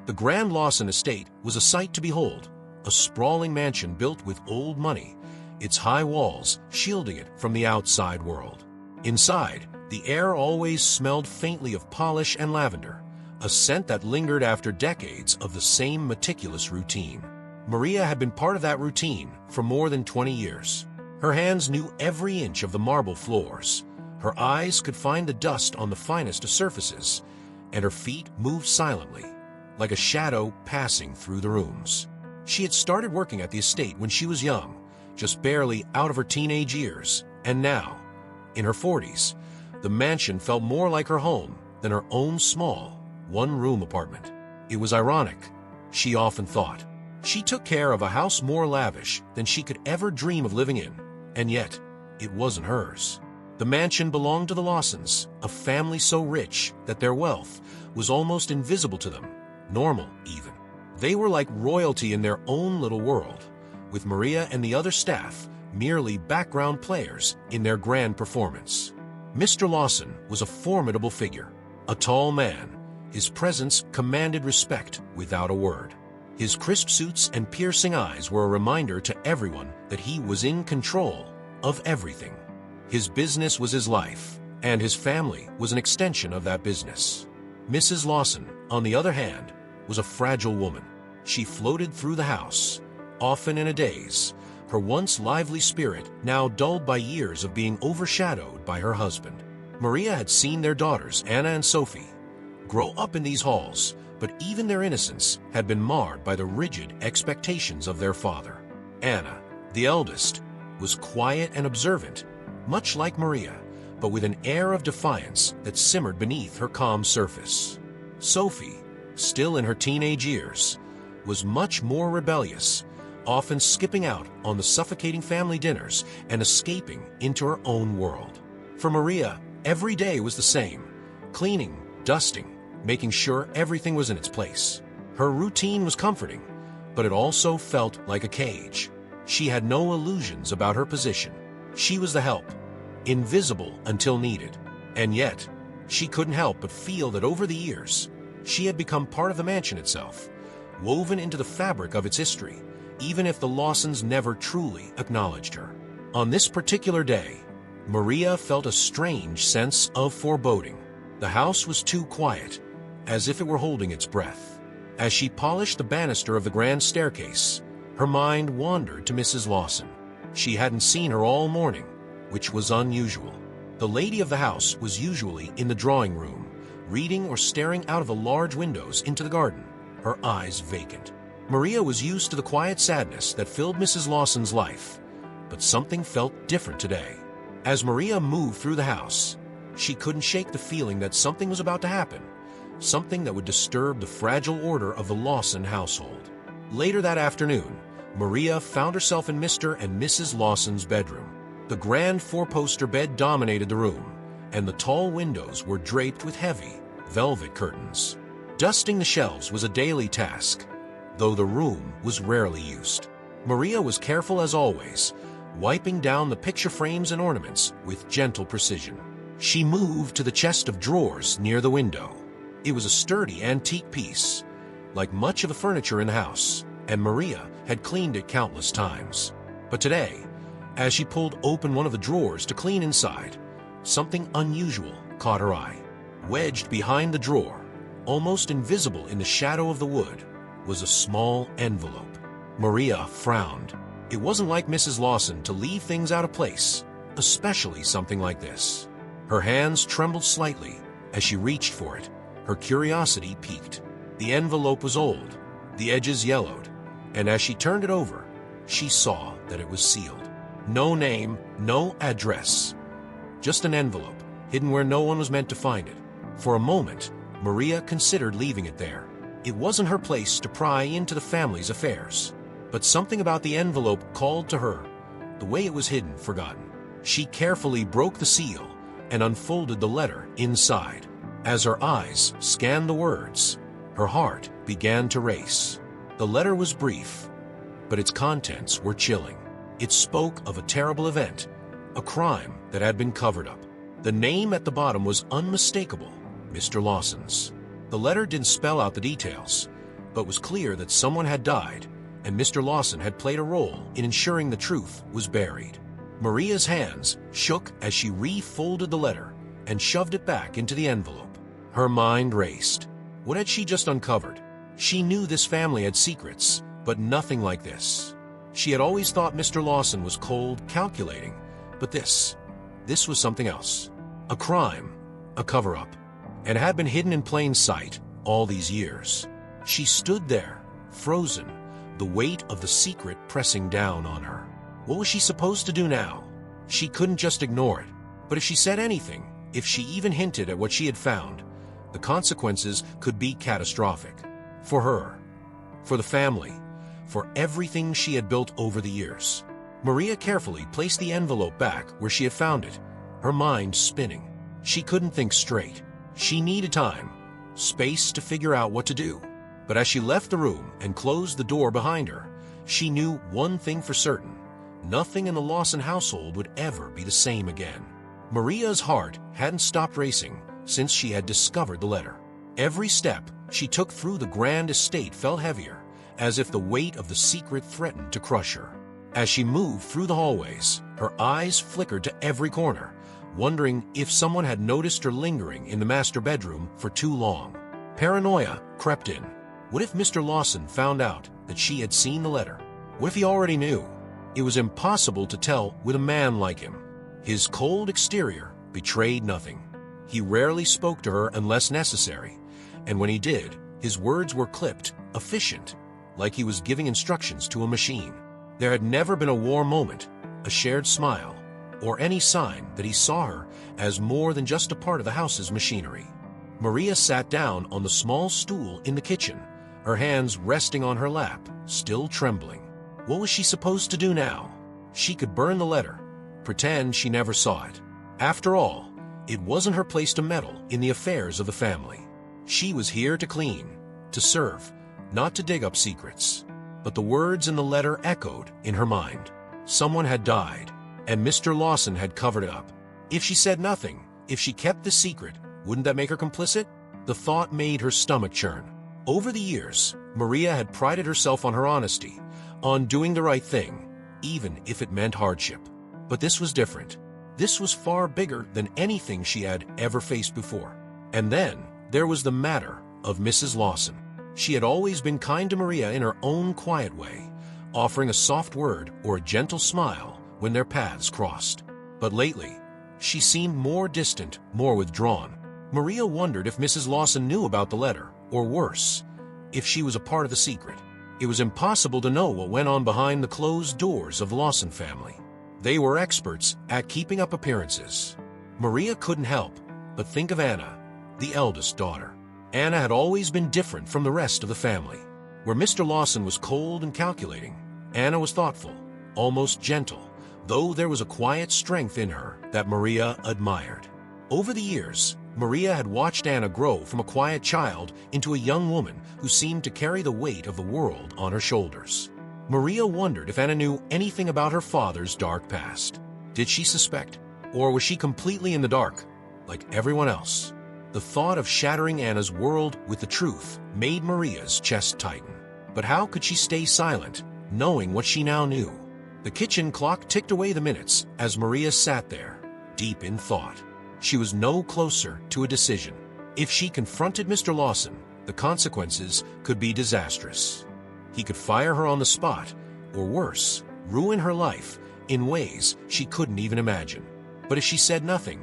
The Grand Lawson estate was a sight to behold, a sprawling mansion built with old money, its high walls shielding it from the outside world. Inside, the air always smelled faintly of polish and lavender, a scent that lingered after decades of the same meticulous routine. Maria had been part of that routine for more than 20 years. Her hands knew every inch of the marble floors, her eyes could find the dust on the finest of surfaces, and her feet moved silently, like a shadow passing through the rooms. She had started working at the estate when she was young, just barely out of her teenage years, and now, in her 40s, the mansion felt more like her home than her own small, one-room apartment. It was ironic, she often thought. She took care of a house more lavish than she could ever dream of living in, and yet, it wasn't hers. The mansion belonged to the Lawsons, a family so rich that their wealth was almost invisible to them, normal even. They were like royalty in their own little world, with Maria and the other staff merely background players in their grand performance. Mr. Lawson was a formidable figure, a tall man. His presence commanded respect without a word. His crisp suits and piercing eyes were a reminder to everyone that he was in control of everything. His business was his life, and his family was an extension of that business. Mrs. Lawson, on the other hand, was a fragile woman. She floated through the house, often in a daze, her once lively spirit now dulled by years of being overshadowed by her husband. Maria had seen their daughters, Anna and Sophie, grow up in these halls, but even their innocence had been marred by the rigid expectations of their father. Anna, the eldest, was quiet and observant, much like Maria, but with an air of defiance that simmered beneath her calm surface. Sophie, still in her teenage years, was much more rebellious, often skipping out on the suffocating family dinners and escaping into her own world. For Maria, every day was the same: cleaning, dusting, making sure everything was in its place. Her routine was comforting, but it also felt like a cage. She had no illusions about her position. She was the help, invisible until needed. And yet, she couldn't help but feel that over the years, she had become part of the mansion itself, woven into the fabric of its history, even if the Lawsons never truly acknowledged her. On this particular day, Maria felt a strange sense of foreboding. The house was too quiet, as if it were holding its breath. As she polished the banister of the grand staircase, her mind wandered to Mrs. Lawson. She hadn't seen her all morning, which was unusual. The lady of the house was usually in the drawing room, reading or staring out of the large windows into the garden, her eyes vacant. Maria was used to the quiet sadness that filled Mrs. Lawson's life, but something felt different today. As Maria moved through the house, she couldn't shake the feeling that something was about to happen, something that would disturb the fragile order of the Lawson household. Later that afternoon, Maria found herself in Mr. and Mrs. Lawson's bedroom. The grand four-poster bed dominated the room, and the tall windows were draped with heavy, velvet curtains. Dusting the shelves was a daily task, though the room was rarely used. Maria was careful as always, wiping down the picture frames and ornaments with gentle precision. She moved to the chest of drawers near the window. It was a sturdy antique piece, like much of the furniture in the house, and Maria had cleaned it countless times. But today, as she pulled open one of the drawers to clean inside, something unusual caught her eye. Wedged behind the drawer, almost invisible in the shadow of the wood, was a small envelope. Maria frowned. It wasn't like Mrs. Lawson to leave things out of place, especially something like this. Her hands trembled slightly as she reached for it, her curiosity piqued. The envelope was old, the edges yellowed, and as she turned it over, she saw that it was sealed. No name, no address. Just an envelope, hidden where no one was meant to find it. For a moment, Maria considered leaving it there. It wasn't her place to pry into the family's affairs. But something about the envelope called to her, the way it was hidden, forgotten. She carefully broke the seal and unfolded the letter inside. As her eyes scanned the words, her heart began to race. The letter was brief, but its contents were chilling. It spoke of a terrible event, a crime that had been covered up. The name at the bottom was unmistakable, Mr. Lawson's. The letter didn't spell out the details, but was clear that someone had died, and Mr. Lawson had played a role in ensuring the truth was buried. Maria's hands shook as she refolded the letter and shoved it back into the envelope. Her mind raced. What had she just uncovered? She knew this family had secrets, but nothing like this. She had always thought Mr. Lawson was cold, calculating, but this was something else. A crime, a cover-up, and had been hidden in plain sight all these years. She stood there, frozen, the weight of the secret pressing down on her. What was she supposed to do now? She couldn't just ignore it. But if she said anything, if she even hinted at what she had found, the consequences could be catastrophic. For her, for the family, for everything she had built over the years. Maria carefully placed the envelope back where she had found it, her mind spinning. She couldn't think straight. She needed time, space to figure out what to do. But as she left the room and closed the door behind her, she knew one thing for certain. Nothing in the Lawson household would ever be the same again. Maria's heart hadn't stopped racing since she had discovered the letter. Every step she took through the grand estate felt heavier, as if the weight of the secret threatened to crush her. As she moved through the hallways, her eyes flickered to every corner, wondering if someone had noticed her lingering in the master bedroom for too long. Paranoia crept in. What if Mr. Lawson found out that she had seen the letter? What if he already knew? It was impossible to tell with a man like him. His cold exterior betrayed nothing. He rarely spoke to her unless necessary, and when he did, his words were clipped, efficient, like he was giving instructions to a machine. There had never been a warm moment, a shared smile, or any sign that he saw her as more than just a part of the house's machinery. Maria sat down on the small stool in the kitchen, her hands resting on her lap, still trembling. What was she supposed to do now? She could burn the letter, pretend she never saw it. After all, it wasn't her place to meddle in the affairs of the family. She was here to clean, to serve, not to dig up secrets. But the words in the letter echoed in her mind. Someone had died, and Mr. Lawson had covered it up. If she said nothing, if she kept the secret, wouldn't that make her complicit? The thought made her stomach churn. Over the years, Maria had prided herself on her honesty, on doing the right thing, even if it meant hardship. But this was different. This was far bigger than anything she had ever faced before. And then there was the matter of Mrs. Lawson. She had always been kind to Maria in her own quiet way, offering a soft word or a gentle smile when their paths crossed. But lately, she seemed more distant, more withdrawn. Maria wondered if Mrs. Lawson knew about the letter, or worse, if she was a part of the secret. It was impossible to know what went on behind the closed doors of the Lawson family. They were experts at keeping up appearances. Maria couldn't help but think of Anna, the eldest daughter. Anna had always been different from the rest of the family. Where Mr. Lawson was cold and calculating, Anna was thoughtful, almost gentle, though there was a quiet strength in her that Maria admired. Over the years, Maria had watched Anna grow from a quiet child into a young woman who seemed to carry the weight of the world on her shoulders. Maria wondered if Anna knew anything about her father's dark past. Did she suspect? Or was she completely in the dark, like everyone else? The thought of shattering Anna's world with the truth made Maria's chest tighten. But how could she stay silent, knowing what she now knew? The kitchen clock ticked away the minutes as Maria sat there, deep in thought. She was no closer to a decision. If she confronted Mr. Lawson, the consequences could be disastrous. He could fire her on the spot, or worse, ruin her life in ways she couldn't even imagine. But if she said nothing,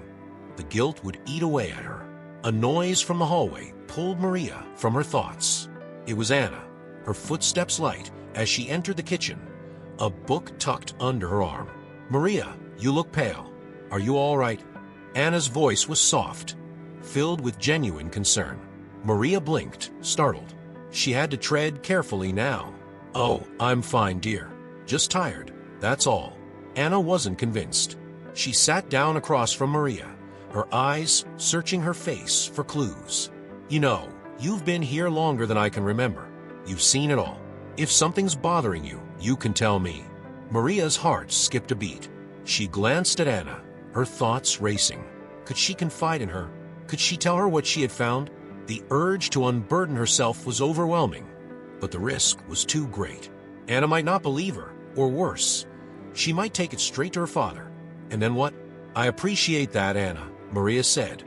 the guilt would eat away at her. A noise from the hallway pulled Maria from her thoughts. It was Anna, her footsteps light as she entered the kitchen, a book tucked under her arm. "Maria, you look pale. Are you all right?" Anna's voice was soft, filled with genuine concern. Maria blinked, startled. She had to tread carefully now. "Oh, I'm fine, dear. Just tired, that's all." Anna wasn't convinced. She sat down across from Maria, her eyes searching her face for clues. "You know, you've been here longer than I can remember. You've seen it all. If something's bothering you, you can tell me." Maria's heart skipped a beat. She glanced at Anna, her thoughts racing. Could she confide in her? Could she tell her what she had found? The urge to unburden herself was overwhelming, but the risk was too great. Anna might not believe her, or worse, she might take it straight to her father. And then what? "I appreciate that, Anna," Maria said,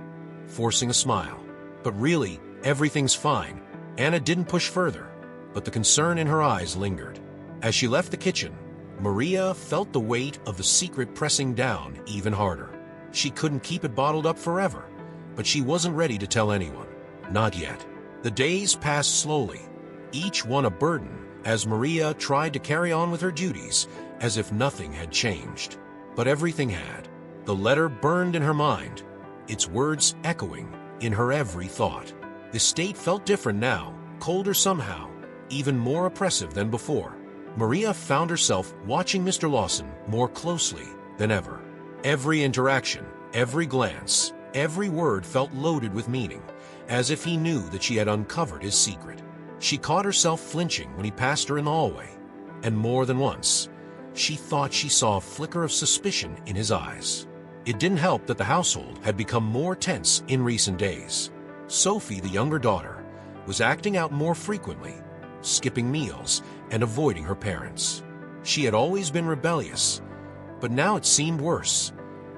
forcing a smile. "But really, everything's fine." Anna didn't push further, but the concern in her eyes lingered. As she left the kitchen, Maria felt the weight of the secret pressing down even harder. She couldn't keep it bottled up forever, but she wasn't ready to tell anyone. Not yet. The days passed slowly, each one a burden, as Maria tried to carry on with her duties as if nothing had changed. But everything had. The letter burned in her mind, its words echoing in her every thought. The state felt different now, colder somehow, even more oppressive than before. Maria found herself watching Mr. Lawson more closely than ever. Every interaction, every glance, every word felt loaded with meaning, as if he knew that she had uncovered his secret. She caught herself flinching when he passed her in the hallway, and more than once, she thought she saw a flicker of suspicion in his eyes. It didn't help that the household had become more tense in recent days. Sophie, the younger daughter, was acting out more frequently, skipping meals and avoiding her parents. She had always been rebellious, but now it seemed worse,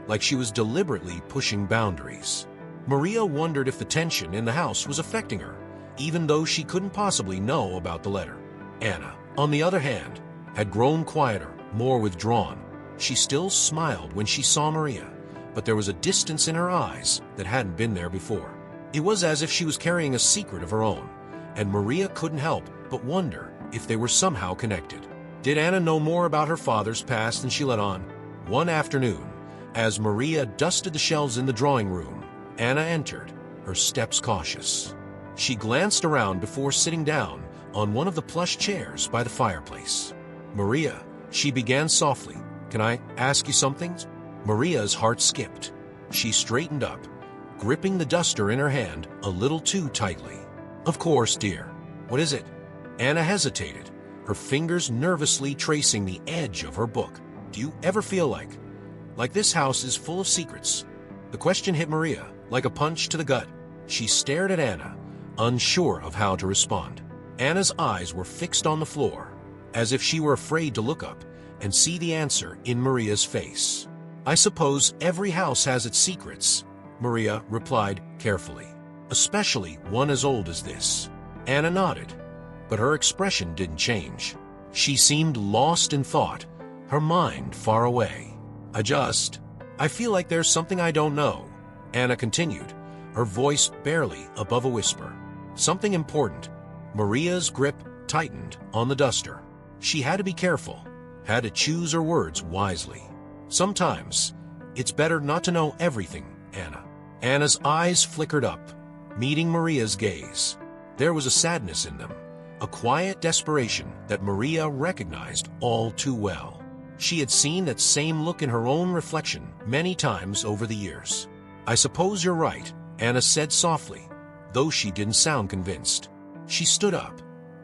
like she was deliberately pushing boundaries. Maria wondered if the tension in the house was affecting her, even though she couldn't possibly know about the letter. Anna, on the other hand, had grown quieter, more withdrawn. She still smiled when she saw Maria, but there was a distance in her eyes that hadn't been there before. It was as if she was carrying a secret of her own, and Maria couldn't help but wonder if they were somehow connected. Did Anna know more about her father's past than she let on? One afternoon, as Maria dusted the shelves in the drawing room, Anna entered, her steps cautious. She glanced around before sitting down on one of the plush chairs by the fireplace. "Maria," she began softly, "can I ask you something?" Maria's heart skipped. She straightened up, gripping the duster in her hand a little too tightly. "Of course, dear. What is it?" Anna hesitated, her fingers nervously tracing the edge of her book. "Do you ever feel like this house is full of secrets?" The question hit Maria like a punch to the gut. She stared at Anna, unsure of how to respond. Anna's eyes were fixed on the floor, as if she were afraid to look up and see the answer in Maria's face. "I suppose every house has its secrets," Maria replied carefully, "especially one as old as this." Anna nodded, but her expression didn't change. She seemed lost in thought, her mind far away. I feel like there's something I don't know," Anna continued, her voice barely above a whisper. "Something important." Maria's grip tightened on the duster. She had to be careful, had to choose her words wisely. "Sometimes, it's better not to know everything, Anna." Anna's eyes flickered up, meeting Maria's gaze. There was a sadness in them, a quiet desperation that Maria recognized all too well. She had seen that same look in her own reflection many times over the years. "I suppose you're right," Anna said softly, though she didn't sound convinced. She stood up,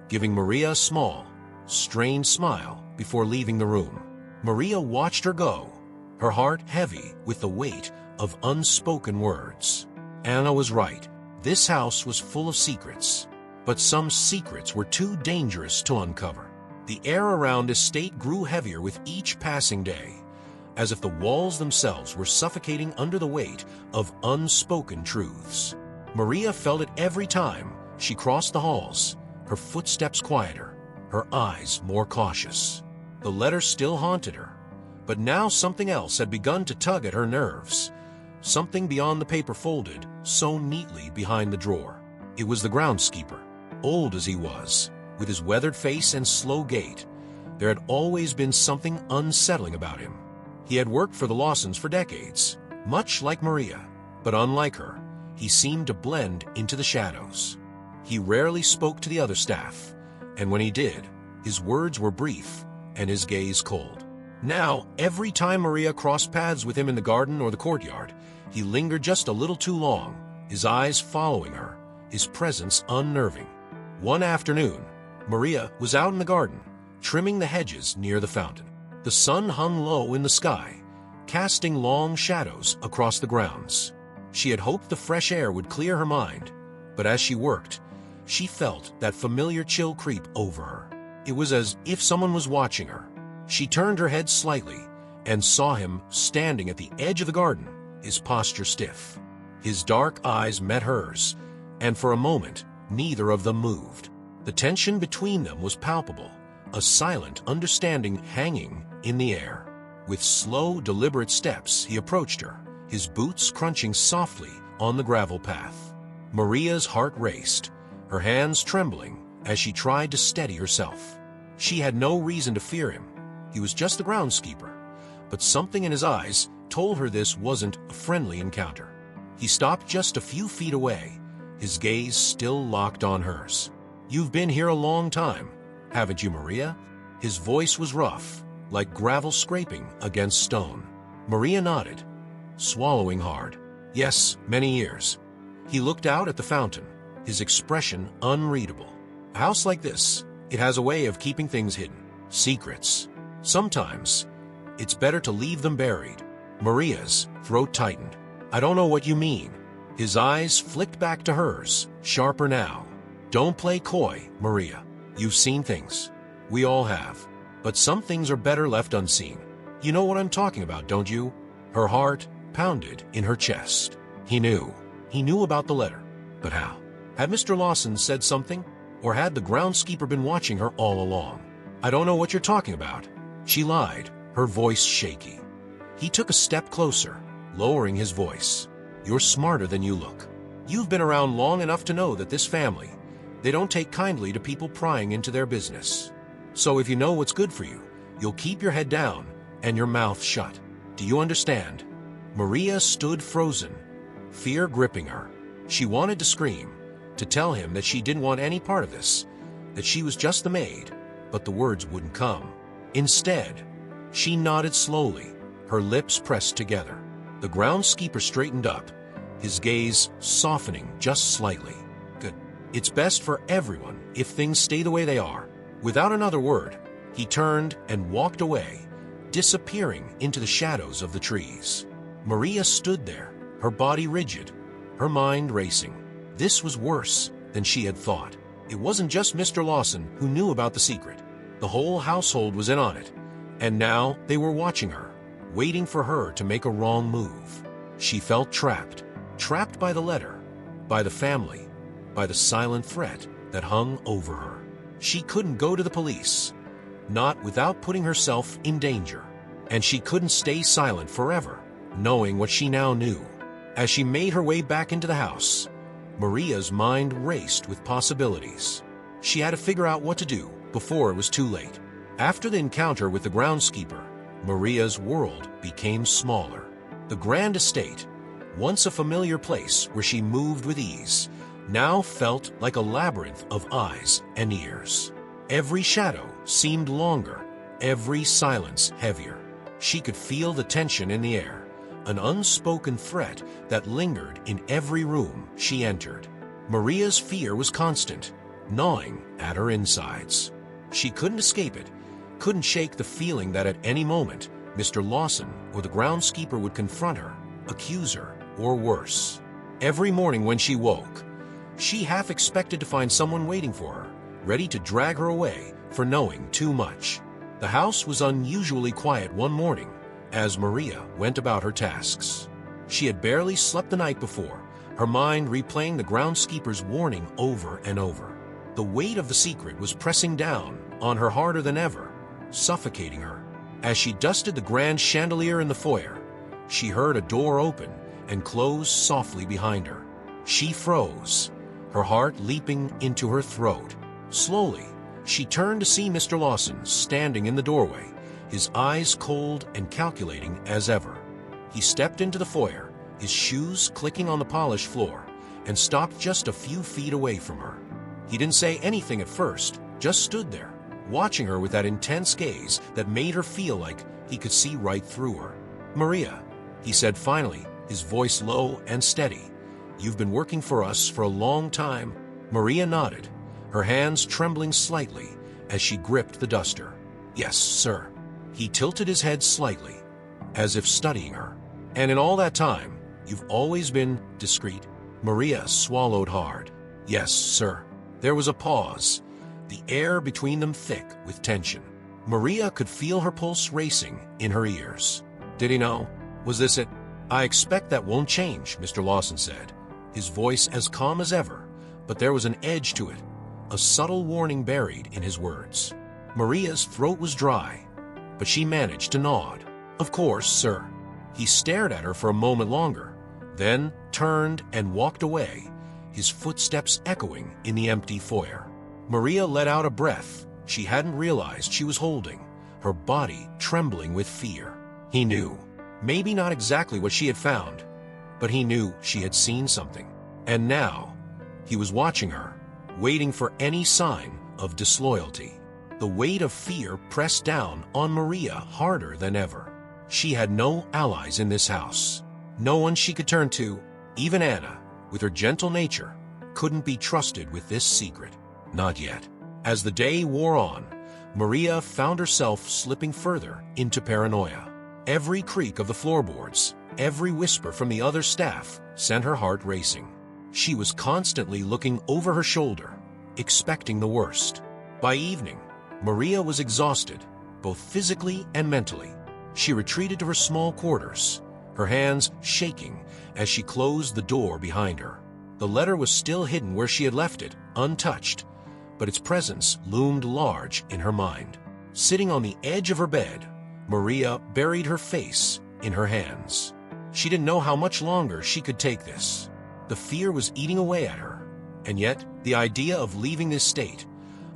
giving Maria a small, strained smile before leaving the room. Maria watched her go, her heart heavy with the weight of unspoken words. Anna was right. This house was full of secrets, but some secrets were too dangerous to uncover. The air around estate grew heavier with each passing day, as if the walls themselves were suffocating under the weight of unspoken truths. Maria felt it every time she crossed the halls, her footsteps quieter, her eyes more cautious. The letter still haunted her, but now something else had begun to tug at her nerves, something beyond the paper folded so neatly behind the drawer. It was the groundskeeper. Old as he was, with his weathered face and slow gait, there had always been something unsettling about him. He had worked for the Lawsons for decades, much like Maria, but unlike her, he seemed to blend into the shadows. He rarely spoke to the other staff, and when he did, his words were brief and his gaze cold. Now, every time Maria crossed paths with him in the garden or the courtyard, he lingered just a little too long, his eyes following her, his presence unnerving. One afternoon, Maria was out in the garden, trimming the hedges near the fountain. The sun hung low in the sky, casting long shadows across the grounds. She had hoped the fresh air would clear her mind, but as she worked, she felt that familiar chill creep over her. It was as if someone was watching her. She turned her head slightly and saw him standing at the edge of the garden, his posture stiff. His dark eyes met hers, and for a moment, neither of them moved. The tension between them was palpable, a silent understanding hanging in the air. With slow, deliberate steps, he approached her, his boots crunching softly on the gravel path. Maria's heart raced, her hands trembling as she tried to steady herself. She had no reason to fear him. He was just the groundskeeper, but something in his eyes told her this wasn't a friendly encounter. He stopped just a few feet away, his gaze still locked on hers. "You've been here a long time, haven't you, Maria?" His voice was rough, like gravel scraping against stone. Maria nodded, swallowing hard. "Yes, many years." He looked out at the fountain, his expression unreadable. A house like this, it has a way of keeping things hidden, secrets. Sometimes, it's better to leave them buried. Maria's throat tightened. "I don't know what you mean." His eyes flicked back to hers, sharper now. "Don't play coy, Maria. You've seen things. We all have. But some things are better left unseen. You know what I'm talking about, don't you?" Her heart pounded in her chest. He knew. He knew about the letter. But how? Had Mr. Lawson said something? Or had the groundskeeper been watching her all along? "I don't know what you're talking about." She lied, her voice shaky. He took a step closer, lowering his voice. "You're smarter than you look. You've been around long enough to know that this family, they don't take kindly to people prying into their business. So if you know what's good for you, you'll keep your head down and your mouth shut. Do you understand?" Maria stood frozen, fear gripping her. She wanted to scream, to tell him that she didn't want any part of this, that she was just the maid, but the words wouldn't come. Instead, she nodded slowly, her lips pressed together. The groundskeeper straightened up, his gaze softening just slightly. "Good. It's best for everyone if things stay the way they are." Without another word, he turned and walked away, disappearing into the shadows of the trees. Maria stood there, her body rigid, her mind racing. This was worse than she had thought. It wasn't just Mr. Lawson who knew about the secret. The whole household was in on it, and now they were watching her, waiting for her to make a wrong move. She felt trapped, trapped by the letter, by the family, by the silent threat that hung over her. She couldn't go to the police, not without putting herself in danger, and she couldn't stay silent forever, knowing what she now knew. As she made her way back into the house, Maria's mind raced with possibilities. She had to figure out what to do before it was too late. After the encounter with the groundskeeper, Maria's world became smaller. The grand estate, once a familiar place where she moved with ease, now felt like a labyrinth of eyes and ears. Every shadow seemed longer, every silence heavier. She could feel the tension in the air, an unspoken threat that lingered in every room she entered. Maria's fear was constant, gnawing at her insides. She couldn't escape it, couldn't shake the feeling that at any moment, Mr. Lawson or the groundskeeper would confront her, accuse her, or worse. Every morning when she woke, she half expected to find someone waiting for her, ready to drag her away for knowing too much. The house was unusually quiet one morning as Maria went about her tasks. She had barely slept the night before, her mind replaying the groundskeeper's warning over and over. The weight of the secret was pressing down on her harder than ever, suffocating her. As she dusted the grand chandelier in the foyer, she heard a door open and close softly behind her. She froze, her heart leaping into her throat. Slowly, she turned to see Mr. Lawson standing in the doorway, his eyes cold and calculating as ever. He stepped into the foyer, his shoes clicking on the polished floor, and stopped just a few feet away from her. He didn't say anything at first, just stood there, watching her with that intense gaze that made her feel like he could see right through her. "Maria," he said finally, his voice low and steady, "you've been working for us for a long time." Maria nodded, her hands trembling slightly as she gripped the duster. "Yes, sir." He tilted his head slightly, as if studying her. "And in all that time, you've always been discreet?" Maria swallowed hard. "Yes, sir." There was a pause, the air between them thick with tension. Maria could feel her pulse racing in her ears. Did he know? Was this it? I expect that won't change, Mr. Lawson said, his voice as calm as ever, but there was an edge to it, a subtle warning buried in his words. Maria's throat was dry, but she managed to nod. Of course, sir. He stared at her for a moment longer, then turned and walked away, his footsteps echoing in the empty foyer. Maria let out a breath she hadn't realized she was holding, her body trembling with fear. He knew. Maybe not exactly what she had found, but he knew she had seen something. And now, he was watching her, waiting for any sign of disloyalty. The weight of fear pressed down on Maria harder than ever. She had no allies in this house. No one she could turn to. Even Anna, with her gentle nature, couldn't be trusted with this secret. Not yet. As the day wore on, Maria found herself slipping further into paranoia. Every creak of the floorboards, every whisper from the other staff sent her heart racing. She was constantly looking over her shoulder, expecting the worst. By evening, Maria was exhausted, both physically and mentally. She retreated to her small quarters, her hands shaking as she closed the door behind her. The letter was still hidden where she had left it, untouched, but its presence loomed large in her mind. Sitting on the edge of her bed, Maria buried her face in her hands. She didn't know how much longer she could take this. The fear was eating away at her, and yet the idea of leaving this state,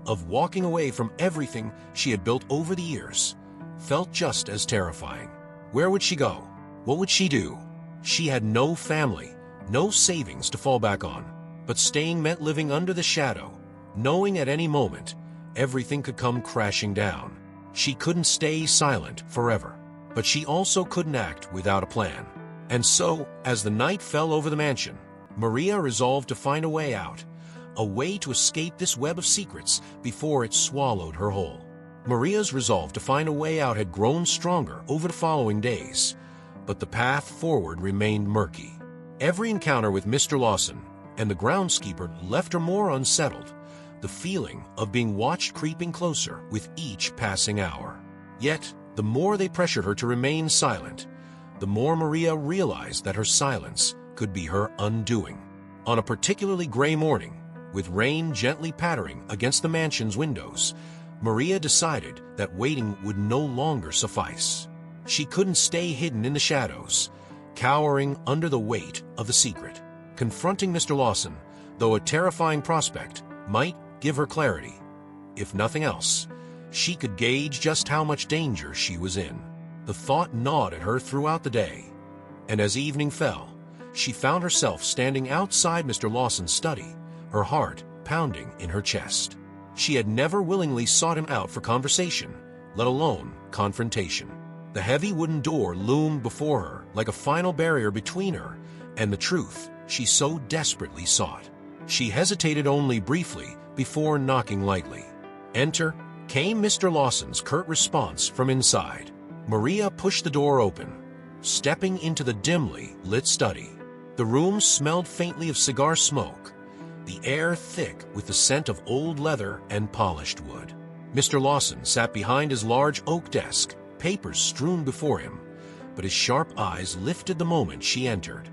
of walking away from everything she had built over the years, felt just as terrifying. Where would she go? What would she do? She had no family, no savings to fall back on, but staying meant living under the shadow, knowing at any moment everything could come crashing down. She couldn't stay silent forever, but she also couldn't act without a plan. And so, as the night fell over the mansion, Maria resolved to find a way out, a way to escape this web of secrets before it swallowed her whole. Maria's resolve to find a way out had grown stronger over the following days, but the path forward remained murky. Every encounter with Mr. Lawson and the groundskeeper left her more unsettled, the feeling of being watched creeping closer with each passing hour. Yet, the more they pressured her to remain silent, the more Maria realized that her silence could be her undoing. On a particularly gray morning, with rain gently pattering against the mansion's windows, Maria decided that waiting would no longer suffice. She couldn't stay hidden in the shadows, cowering under the weight of the secret. Confronting Mr. Lawson, though a terrifying prospect, might give her clarity. If nothing else, she could gauge just how much danger she was in. The thought gnawed at her throughout the day, and as evening fell, she found herself standing outside Mr. Lawson's study, her heart pounding in her chest. She had never willingly sought him out for conversation, let alone confrontation. The heavy wooden door loomed before her like a final barrier between her and the truth she so desperately sought. She hesitated only briefly before knocking lightly. Enter came Mr. Lawson's curt response from inside. Maria pushed the door open, stepping into the dimly lit study. The room smelled faintly of cigar smoke, the air thick with the scent of old leather and polished wood. Mr. Lawson sat behind his large oak desk, papers strewn before him, but his sharp eyes lifted the moment she entered.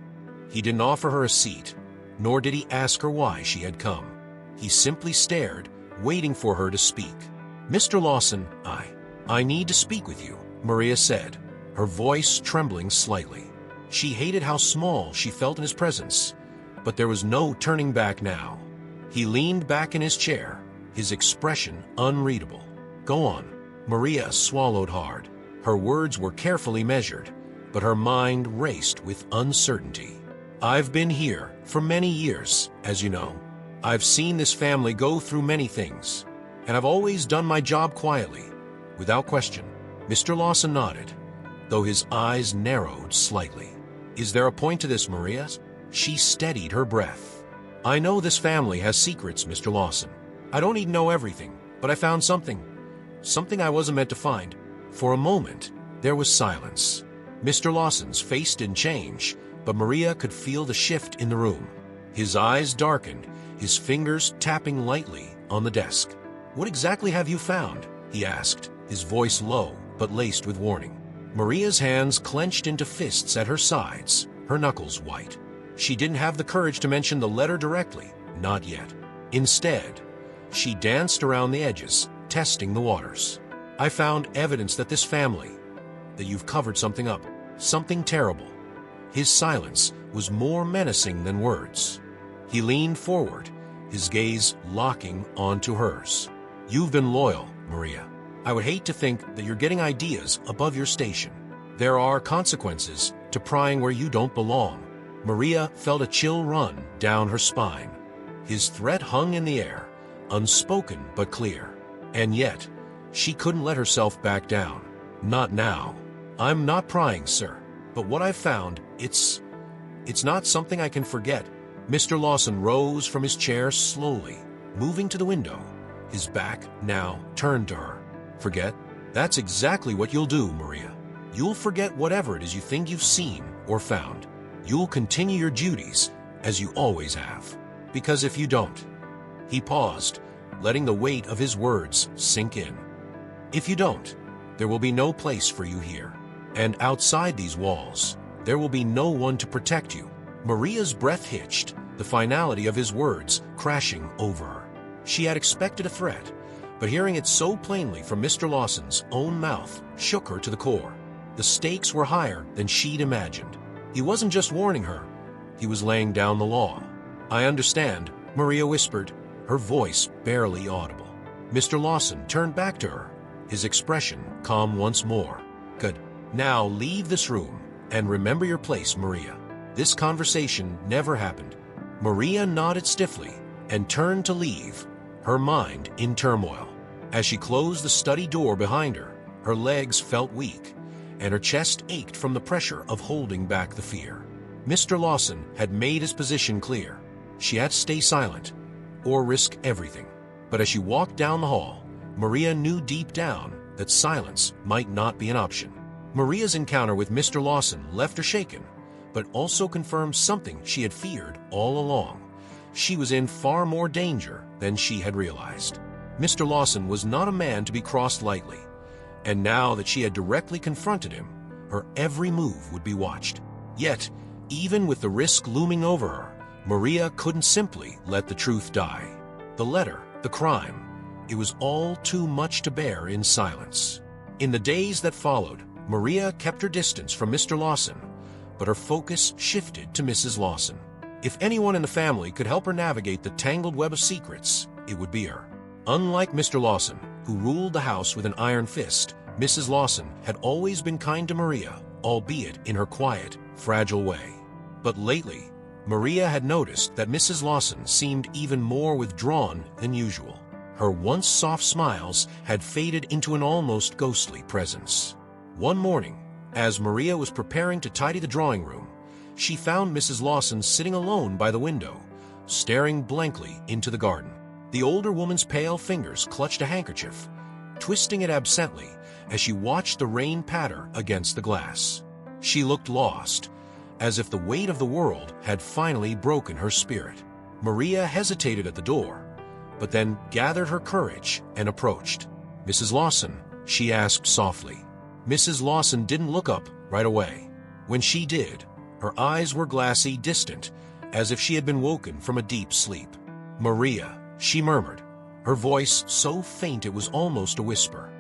He didn't offer her a seat, nor did he ask her why she had come. He simply stared, waiting for her to speak. "Mr. Lawson, I need to speak with you," Maria said, her voice trembling slightly. She hated how small she felt in his presence, but there was no turning back now. He leaned back in his chair, his expression unreadable. "Go on." Maria swallowed hard. Her words were carefully measured, but her mind raced with uncertainty. "I've been here for many years, as you know. I've seen this family go through many things, and I've always done my job quietly, without question." Mr. Lawson nodded, though his eyes narrowed slightly. "Is there a point to this, Maria?" She steadied her breath. "I know this family has secrets, Mr. Lawson. I don't need to know everything, but I found something. Something I wasn't meant to find." For a moment, there was silence. Mr. Lawson's face didn't change, but Maria could feel the shift in the room. His eyes darkened, his fingers tapping lightly on the desk. "What exactly have you found?" he asked, his voice low but laced with warning. Maria's hands clenched into fists at her sides, her knuckles white. She didn't have the courage to mention the letter directly, not yet. Instead, she danced around the edges, testing the waters. "I found evidence that this family, that you've covered something up, something terrible." His silence was more menacing than words. He leaned forward, his gaze locking onto hers. "You've been loyal, Maria. I would hate to think that you're getting ideas above your station. There are consequences to prying where you don't belong." Maria felt a chill run down her spine. His threat hung in the air, unspoken but clear. And yet, she couldn't let herself back down. "Not now. I'm not prying, sir. But what I've found, it's not something I can forget." Mr. Lawson rose from his chair slowly, moving to the window, his back now turned to her. "Forget? That's exactly what you'll do, Maria. You'll forget whatever it is you think you've seen or found. You'll continue your duties as you always have. Because if you don't..." He paused, letting the weight of his words sink in. "If you don't, there will be no place for you here. And outside these walls, there will be no one to protect you." Maria's breath hitched, the finality of his words crashing over her. She had expected a threat, but hearing it so plainly from Mr. Lawson's own mouth shook her to the core. The stakes were higher than she'd imagined. He wasn't just warning her, he was laying down the law. "I understand," Maria whispered, her voice barely audible. Mr. Lawson turned back to her, his expression calm once more. "Good. Now leave this room and remember your place, Maria. This conversation never happened." Maria nodded stiffly and turned to leave, her mind in turmoil. As she closed the study door behind her, her legs felt weak, and her chest ached from the pressure of holding back the fear. Mr. Lawson had made his position clear. She had to stay silent, or risk everything. But as she walked down the hall, Maria knew deep down that silence might not be an option. Maria's encounter with Mr. Lawson left her shaken, but also confirmed something she had feared all along. She was in far more danger than she had realized. Mr. Lawson was not a man to be crossed lightly, and now that she had directly confronted him, her every move would be watched. Yet, even with the risk looming over her, Maria couldn't simply let the truth die. The letter, the crime, it was all too much to bear in silence. In the days that followed, Maria kept her distance from Mr. Lawson, but her focus shifted to Mrs. Lawson. If anyone in the family could help her navigate the tangled web of secrets, it would be her. Unlike Mr. Lawson, who ruled the house with an iron fist, Mrs. Lawson had always been kind to Maria, albeit in her quiet, fragile way. But lately, Maria had noticed that Mrs. Lawson seemed even more withdrawn than usual. Her once soft smiles had faded into an almost ghostly presence. One morning, as Maria was preparing to tidy the drawing room, she found Mrs. Lawson sitting alone by the window, staring blankly into the garden. The older woman's pale fingers clutched a handkerchief, twisting it absently as she watched the rain patter against the glass. She looked lost, as if the weight of the world had finally broken her spirit. Maria hesitated at the door, but then gathered her courage and approached. "Mrs. Lawson," she asked softly. Mrs. Lawson didn't look up right away. When she did, her eyes were glassy, distant, as if she had been woken from a deep sleep. "Maria," she murmured, her voice so faint it was almost a whisper.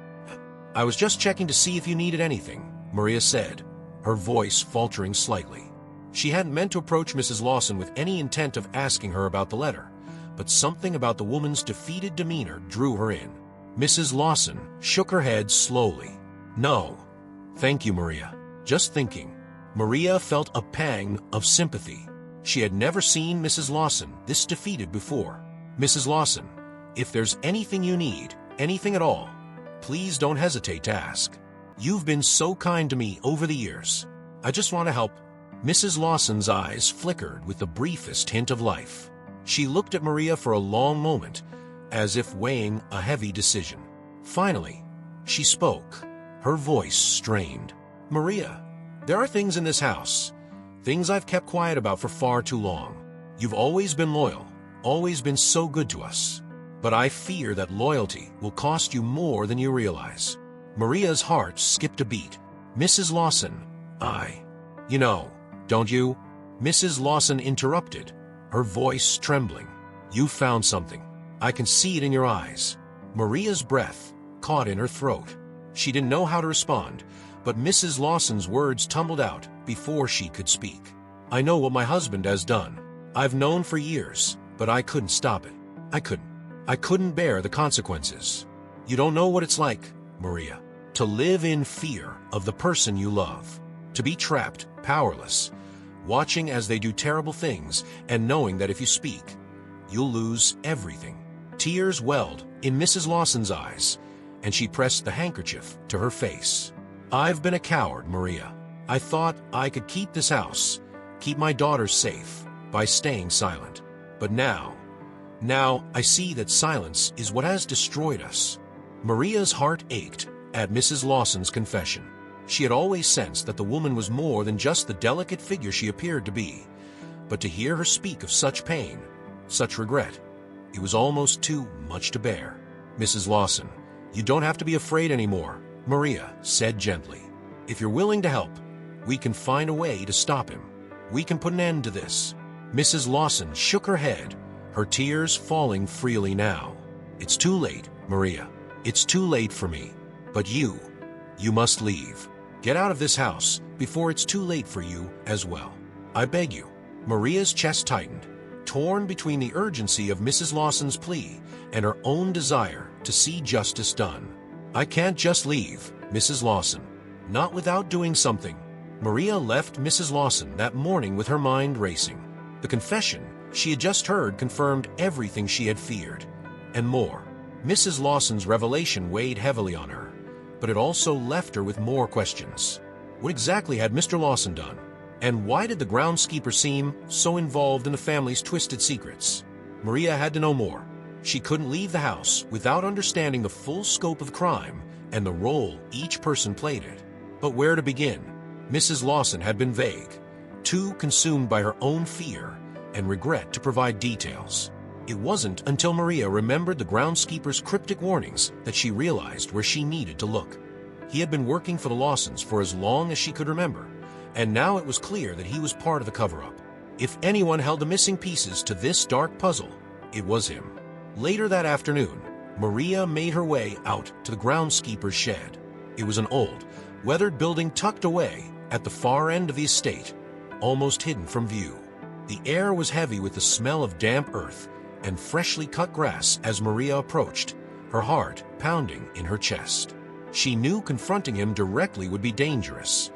"I was just checking to see if you needed anything," Maria said, her voice faltering slightly. She hadn't meant to approach Mrs. Lawson with any intent of asking her about the letter, but something about the woman's defeated demeanor drew her in. Mrs. Lawson shook her head slowly. "No, thank you, Maria. Just thinking." Maria felt a pang of sympathy. She had never seen Mrs. Lawson this defeated before. "Mrs. Lawson, if there's anything you need, anything at all, please don't hesitate to ask. You've been so kind to me over the years. I just want to help." Mrs. Lawson's eyes flickered with the briefest hint of life. She looked at Maria for a long moment, as if weighing a heavy decision. Finally, she spoke, her voice strained. "Maria, there are things in this house, things I've kept quiet about for far too long. You've always been loyal, always been so good to us. But I fear that loyalty will cost you more than you realize." Maria's heart skipped a beat. "Mrs. Lawson, You know, don't you?" Mrs. Lawson interrupted, her voice trembling. "You found something. I can see it in your eyes." Maria's breath caught in her throat. She didn't know how to respond, but Mrs. Lawson's words tumbled out before she could speak. "I know what my husband has done. I've known for years, but I couldn't stop it. I couldn't bear the consequences. You don't know what it's like, Maria, to live in fear of the person you love, to be trapped, powerless, watching as they do terrible things and knowing that if you speak, you'll lose everything." Tears welled in Mrs. Lawson's eyes, and she pressed the handkerchief to her face. "I've been a coward, Maria. I thought I could keep this house, keep my daughters safe, by staying silent. But now I see that silence is what has destroyed us." Maria's heart ached at Mrs. Lawson's confession. She had always sensed that the woman was more than just the delicate figure she appeared to be. But to hear her speak of such pain, such regret, it was almost too much to bear. "Mrs. Lawson, you don't have to be afraid anymore," Maria said gently. "If you're willing to help, we can find a way to stop him. We can put an end to this." Mrs. Lawson shook her head, her tears falling freely now. "It's too late, Maria. It's too late for me. But you must leave. Get out of this house before it's too late for you as well. I beg you." Maria's chest tightened, torn between the urgency of Mrs. Lawson's plea and her own desire to see justice done. "I can't just leave, Mrs. Lawson. Not without doing something." Maria left Mrs. Lawson that morning with her mind racing. The confession she had just heard confirmed everything she had feared, and more. Mrs. Lawson's revelation weighed heavily on her, but it also left her with more questions. What exactly had Mr. Lawson done? And why did the groundskeeper seem so involved in the family's twisted secrets? Maria had to know more. She couldn't leave the house without understanding the full scope of the crime and the role each person played in it. But where to begin? Mrs. Lawson had been vague, too consumed by her own fear and regret to provide details. It wasn't until Maria remembered the groundskeeper's cryptic warnings that she realized where she needed to look. He had been working for the Lawsons for as long as she could remember, and now it was clear that he was part of the cover-up. If anyone held the missing pieces to this dark puzzle, it was him. Later that afternoon, Maria made her way out to the groundskeeper's shed. It was an old, weathered building tucked away at the far end of the estate, almost hidden from view. The air was heavy with the smell of damp earth and freshly cut grass as Maria approached, her heart pounding in her chest. She knew confronting him directly would be dangerous,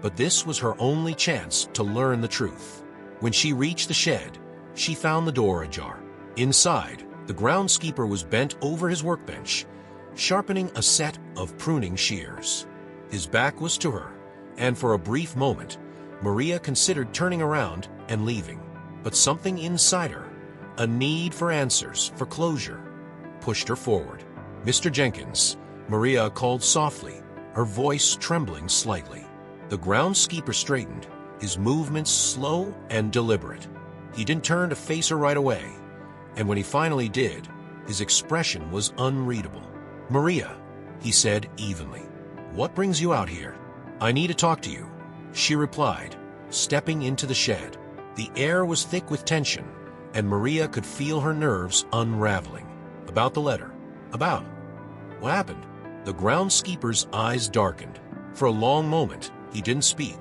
but this was her only chance to learn the truth. When she reached the shed, she found the door ajar. Inside, the groundskeeper was bent over his workbench, sharpening a set of pruning shears. His back was to her, and for a brief moment, Maria considered turning around and leaving. But something inside her, a need for answers, for closure, pushed her forward. "Mr. Jenkins," Maria called softly, her voice trembling slightly. The groundskeeper straightened, his movements slow and deliberate. He didn't turn to face her right away, and when he finally did, his expression was unreadable. "Maria," he said evenly, "what brings you out here?" "I need to talk to you," she replied, stepping into the shed. The air was thick with tension, and Maria could feel her nerves unraveling. "About the letter." "About? What happened?" The groundskeeper's eyes darkened. For a long moment, he didn't speak,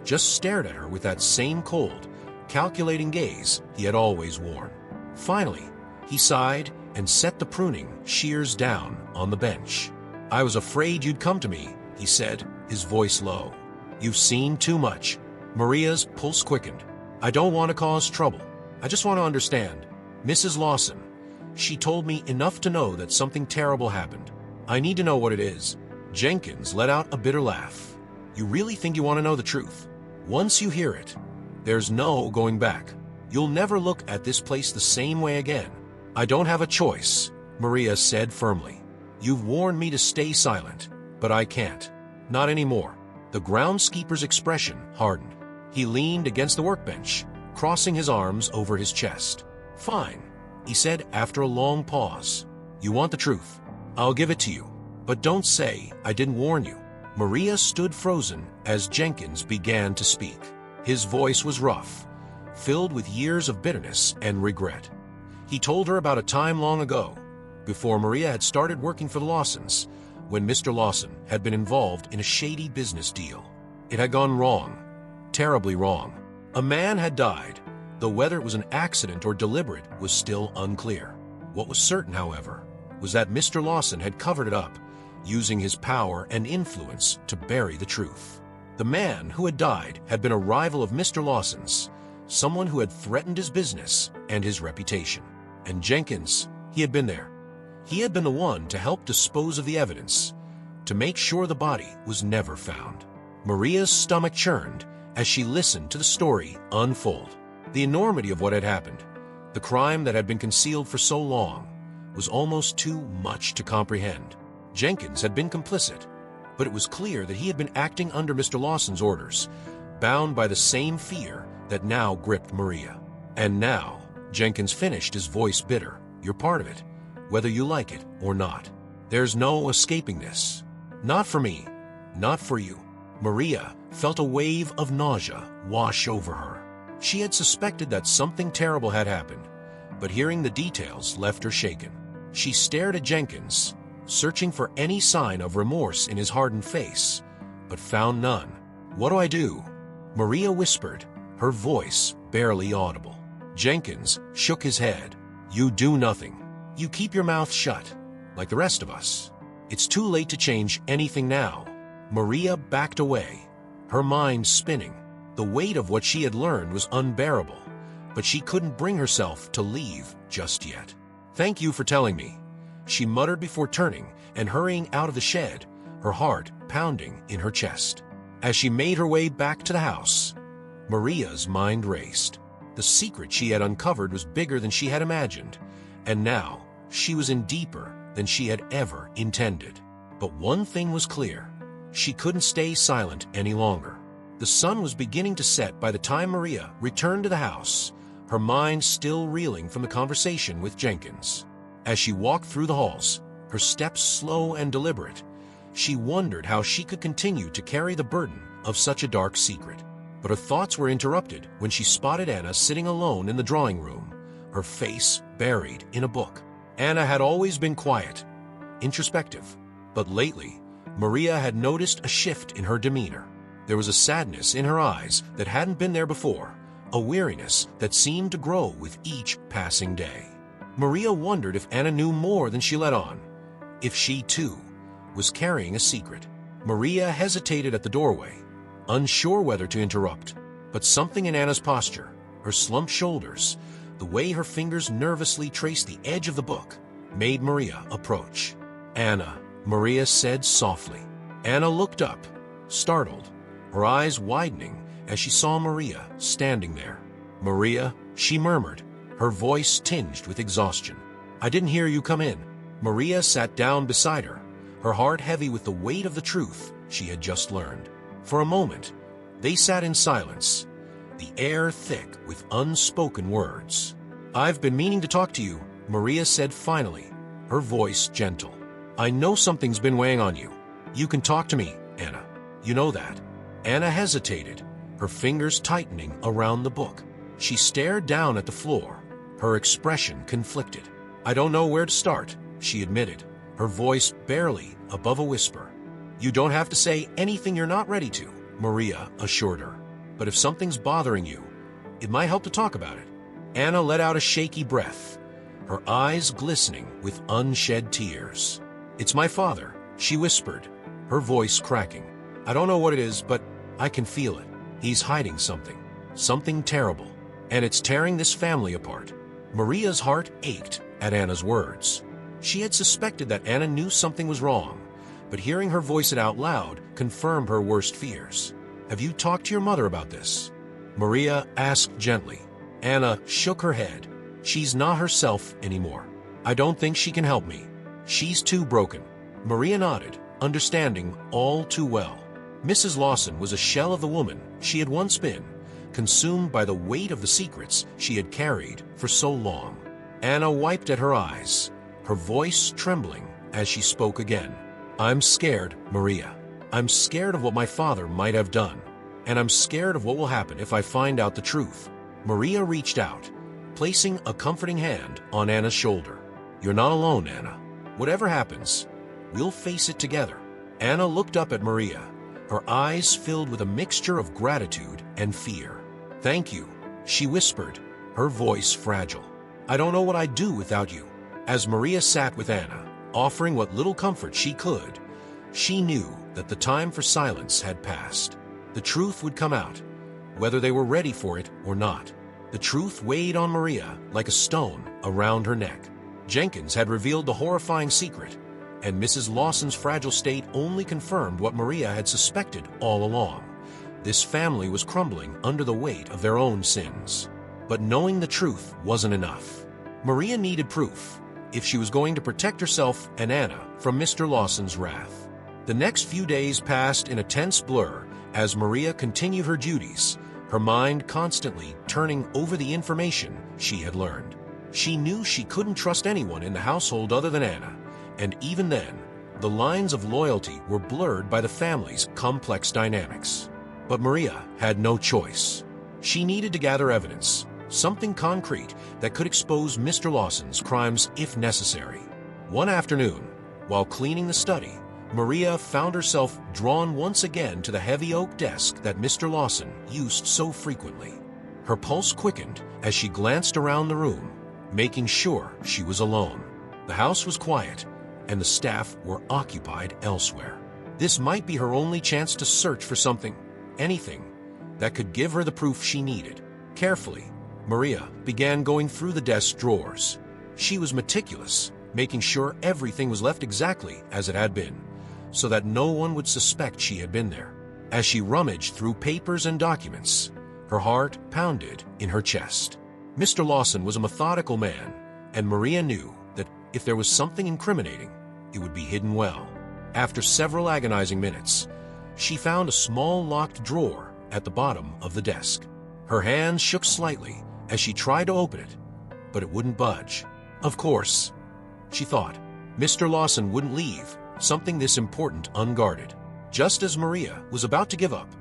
just stared at her with that same cold, calculating gaze he had always worn. Finally, he sighed and set the pruning shears down on the bench. "I was afraid you'd come to me," he said, his voice low. "You've seen too much." Maria's pulse quickened. "I don't want to cause trouble. I just want to understand. Mrs. Lawson, she told me enough to know that something terrible happened. I need to know what it is." Jenkins let out a bitter laugh. "You really think you want to know the truth? Once you hear it, there's no going back. You'll never look at this place the same way again." "I don't have a choice," Maria said firmly. "You've warned me to stay silent, but I can't. Not anymore." The groundskeeper's expression hardened. He leaned against the workbench, crossing his arms over his chest. "Fine," he said after a long pause. "You want the truth? I'll give it to you. But don't say I didn't warn you." Maria stood frozen as Jenkins began to speak. His voice was rough, filled with years of bitterness and regret. He told her about a time long ago, before Maria had started working for the Lawsons, when Mr. Lawson had been involved in a shady business deal. It had gone wrong, terribly wrong. A man had died, though whether it was an accident or deliberate was still unclear. What was certain, however, was that Mr. Lawson had covered it up, using his power and influence to bury the truth. The man who had died had been a rival of Mr. Lawson's, someone who had threatened his business and his reputation. And Jenkins, he had been there. He had been the one to help dispose of the evidence, to make sure the body was never found. Maria's stomach churned as she listened to the story unfold. The enormity of what had happened, the crime that had been concealed for so long, was almost too much to comprehend. Jenkins had been complicit, but it was clear that he had been acting under Mr. Lawson's orders, bound by the same fear that now gripped Maria. And now, Jenkins finished, his voice bitter, "You're part of it, whether you like it or not. There's no escaping this. Not for me, not for you." Maria felt a wave of nausea wash over her. She had suspected that something terrible had happened, but hearing the details left her shaken. She stared at Jenkins, searching for any sign of remorse in his hardened face, but found none. "What do I do?" Maria whispered, her voice barely audible. Jenkins shook his head. "You do nothing. You keep your mouth shut, like the rest of us. It's too late to change anything now." Maria backed away, her mind spinning. The weight of what she had learned was unbearable, but she couldn't bring herself to leave just yet. "Thank you for telling me," she muttered before turning and hurrying out of the shed, her heart pounding in her chest. As she made her way back to the house, Maria's mind raced. The secret she had uncovered was bigger than she had imagined, and now she was in deeper than she had ever intended. But one thing was clear. She couldn't stay silent any longer. The sun was beginning to set by the time Maria returned to the house, her mind still reeling from the conversation with Jenkins. As she walked through the halls, her steps slow and deliberate, she wondered how she could continue to carry the burden of such a dark secret. But her thoughts were interrupted when she spotted Anna sitting alone in the drawing room, her face buried in a book. Anna had always been quiet, introspective, but lately, Maria had noticed a shift in her demeanor. There was a sadness in her eyes that hadn't been there before, a weariness that seemed to grow with each passing day. Maria wondered if Anna knew more than she let on, if she, too, was carrying a secret. Maria hesitated at the doorway, unsure whether to interrupt, but something in Anna's posture, her slumped shoulders, the way her fingers nervously traced the edge of the book, made Maria approach. "Anna," Maria said softly. Anna looked up, startled, her eyes widening as she saw Maria standing there. "Maria," she murmured, her voice tinged with exhaustion. "I didn't hear you come in." Maria sat down beside her, her heart heavy with the weight of the truth she had just learned. For a moment, they sat in silence, the air thick with unspoken words. "I've been meaning to talk to you," Maria said finally, her voice gentle. "I know something's been weighing on you. You can talk to me, Anna. You know that." Anna hesitated, her fingers tightening around the book. She stared down at the floor, her expression conflicted. "I don't know where to start," she admitted, her voice barely above a whisper. "You don't have to say anything you're not ready to," Maria assured her. "But if something's bothering you, it might help to talk about it." Anna let out a shaky breath, her eyes glistening with unshed tears. "It's my father," she whispered, her voice cracking. "I don't know what it is, but I can feel it. He's hiding something, something terrible, and it's tearing this family apart." Maria's heart ached at Anna's words. She had suspected that Anna knew something was wrong, but hearing her voice it out loud confirmed her worst fears. "Have you talked to your mother about this?" Maria asked gently. Anna shook her head. "She's not herself anymore. I don't think she can help me. She's too broken." Maria nodded, understanding all too well. Mrs. Lawson was a shell of the woman she had once been, consumed by the weight of the secrets she had carried for so long. Anna wiped at her eyes, her voice trembling as she spoke again. "I'm scared, Maria. I'm scared of what my father might have done. And I'm scared of what will happen if I find out the truth." Maria reached out, placing a comforting hand on Anna's shoulder. "You're not alone, Anna. Whatever happens, we'll face it together." Anna looked up at Maria, her eyes filled with a mixture of gratitude and fear. "Thank you," she whispered, her voice fragile. "I don't know what I'd do without you." As Maria sat with Anna, offering what little comfort she could, she knew that the time for silence had passed. The truth would come out, whether they were ready for it or not. The truth weighed on Maria like a stone around her neck. Jenkins had revealed the horrifying secret, and Mrs. Lawson's fragile state only confirmed what Maria had suspected all along. This family was crumbling under the weight of their own sins. But knowing the truth wasn't enough. Maria needed proof if she was going to protect herself and Anna from Mr. Lawson's wrath. The next few days passed in a tense blur as Maria continued her duties, her mind constantly turning over the information she had learned. She knew she couldn't trust anyone in the household other than Anna, and even then, the lines of loyalty were blurred by the family's complex dynamics. But Maria had no choice. She needed to gather evidence, something concrete that could expose Mr. Lawson's crimes if necessary. One afternoon, while cleaning the study, Maria found herself drawn once again to the heavy oak desk that Mr. Lawson used so frequently. Her pulse quickened as she glanced around the room, making sure she was alone. The house was quiet, and the staff were occupied elsewhere. This might be her only chance to search for something, anything, that could give her the proof she needed. Carefully, Maria began going through the desk's drawers. She was meticulous, making sure everything was left exactly as it had been, so that no one would suspect she had been there. As she rummaged through papers and documents, her heart pounded in her chest. Mr. Lawson was a methodical man, and Maria knew that if there was something incriminating, it would be hidden well. After several agonizing minutes, she found a small locked drawer at the bottom of the desk. Her hands shook slightly as she tried to open it, but it wouldn't budge. Of course, she thought, Mr. Lawson wouldn't leave something this important unguarded. Just as Maria was about to give up,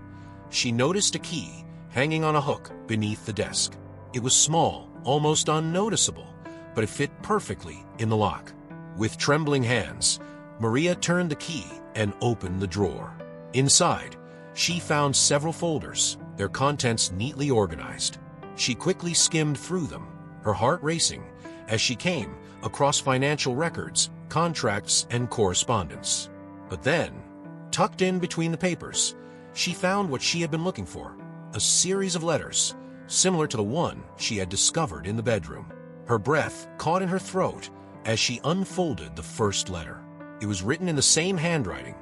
she noticed a key hanging on a hook beneath the desk. It was small, almost unnoticeable, but it fit perfectly in the lock. With trembling hands, Maria turned the key and opened the drawer. Inside, she found several folders, their contents neatly organized. She quickly skimmed through them, her heart racing, as she came across financial records, contracts, and correspondence. But then, tucked in between the papers, she found what she had been looking for, a series of letters, similar to the one she had discovered in the bedroom. Her breath caught in her throat as she unfolded the first letter. It was written in the same handwriting,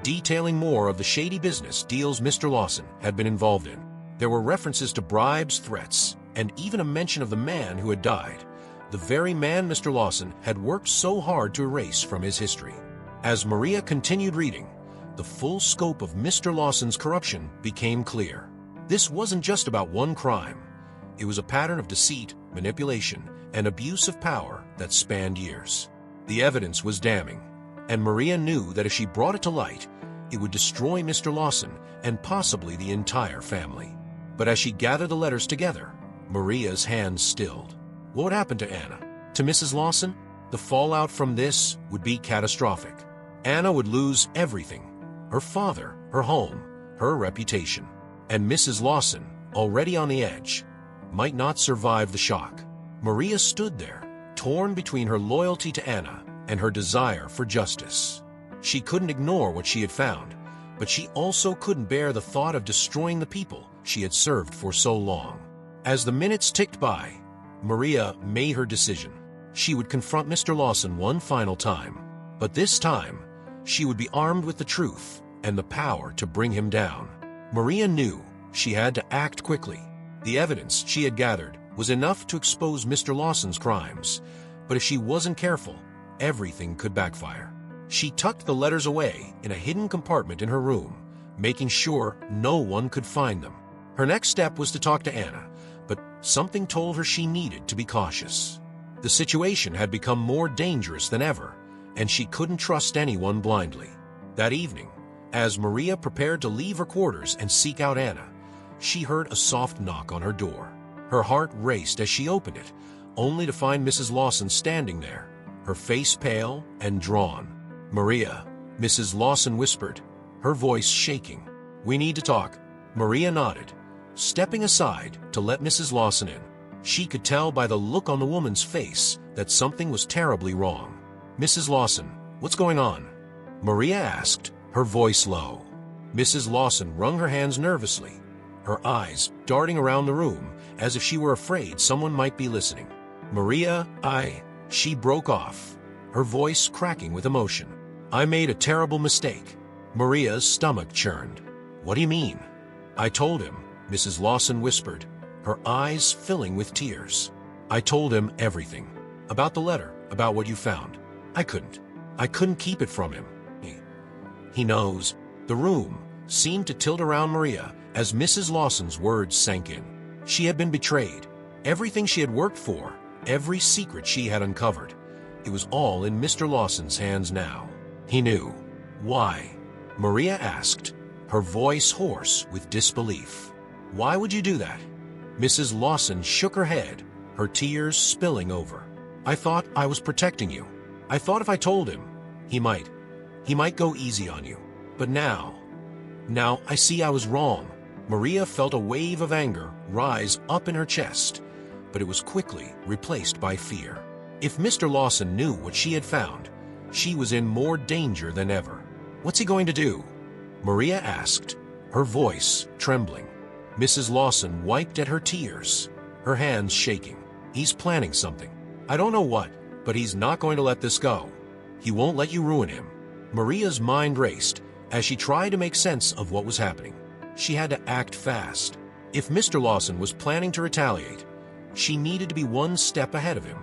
detailing more of the shady business deals Mr. Lawson had been involved in. There were references to bribes, threats, and even a mention of the man who had died, the very man Mr. Lawson had worked so hard to erase from his history. As Maria continued reading, the full scope of Mr. Lawson's corruption became clear. This wasn't just about one crime. It was a pattern of deceit, manipulation, and abuse of power that spanned years. The evidence was damning, and Maria knew that if she brought it to light, it would destroy Mr. Lawson and possibly the entire family. But as she gathered the letters together, Maria's hands stilled. What would happen to Anna? To Mrs. Lawson? The fallout from this would be catastrophic. Anna would lose everything: her father, her home, her reputation. And Mrs. Lawson, already on the edge, might not survive the shock. Maria stood there, torn between her loyalty to Anna and her desire for justice. She couldn't ignore what she had found, but she also couldn't bear the thought of destroying the people she had served for so long. As the minutes ticked by, Maria made her decision. She would confront Mr. Lawson one final time, but this time, she would be armed with the truth and the power to bring him down. Maria knew she had to act quickly. The evidence she had gathered was enough to expose Mr. Lawson's crimes, but if she wasn't careful, everything could backfire. She tucked the letters away in a hidden compartment in her room, making sure no one could find them. Her next step was to talk to Anna, but something told her she needed to be cautious. The situation had become more dangerous than ever, and she couldn't trust anyone blindly. That evening, as Maria prepared to leave her quarters and seek out Anna, she heard a soft knock on her door. Her heart raced as she opened it, only to find Mrs. Lawson standing there, her face pale and drawn. "Maria," Mrs. Lawson whispered, her voice shaking. "We need to talk." Maria nodded, stepping aside to let Mrs. Lawson in. She could tell by the look on the woman's face that something was terribly wrong. "Mrs. Lawson, what's going on?" Maria asked, her voice low. Mrs. Lawson wrung her hands nervously, her eyes darting around the room as if she were afraid someone might be listening. "Maria, she broke off, her voice cracking with emotion. "I made a terrible mistake." Maria's stomach churned. "What do you mean?" "I told him," Mrs. Lawson whispered, her eyes filling with tears. "I told him everything. About the letter, about what you found. I couldn't keep it from him. He knows." The room seemed to tilt around Maria as Mrs. Lawson's words sank in. She had been betrayed. Everything she had worked for, every secret she had uncovered, it was all in Mr. Lawson's hands now. He knew. "Why?" Maria asked, her voice hoarse with disbelief. "Why would you do that?" Mrs. Lawson shook her head, her tears spilling over. "I thought I was protecting you. I thought if I told him, he might go easy on you. But now I see I was wrong." Maria felt a wave of anger rise up in her chest, but it was quickly replaced by fear. If Mr. Lawson knew what she had found, she was in more danger than ever. "What's he going to do?" Maria asked, her voice trembling. Mrs. Lawson wiped at her tears, her hands shaking. "He's planning something. I don't know what, but he's not going to let this go. He won't let you ruin him." Maria's mind raced as she tried to make sense of what was happening. She had to act fast. If Mr. Lawson was planning to retaliate, she needed to be one step ahead of him.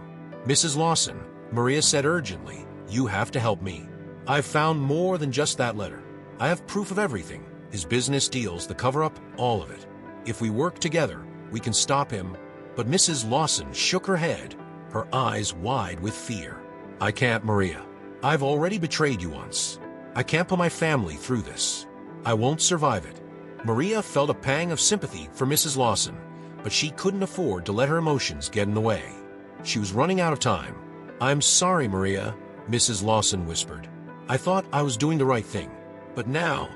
"Mrs. Lawson," Maria said urgently, "you have to help me. I've found more than just that letter. I have proof of everything, his business deals, the cover-up, all of it. If we work together, we can stop him." But Mrs. Lawson shook her head, her eyes wide with fear. "I can't, Maria. I've already betrayed you once. I can't put my family through this. I won't survive it." Maria felt a pang of sympathy for Mrs. Lawson, but she couldn't afford to let her emotions get in the way. She was running out of time. "I'm sorry, Maria," Mrs. Lawson whispered. "I thought I was doing the right thing. But now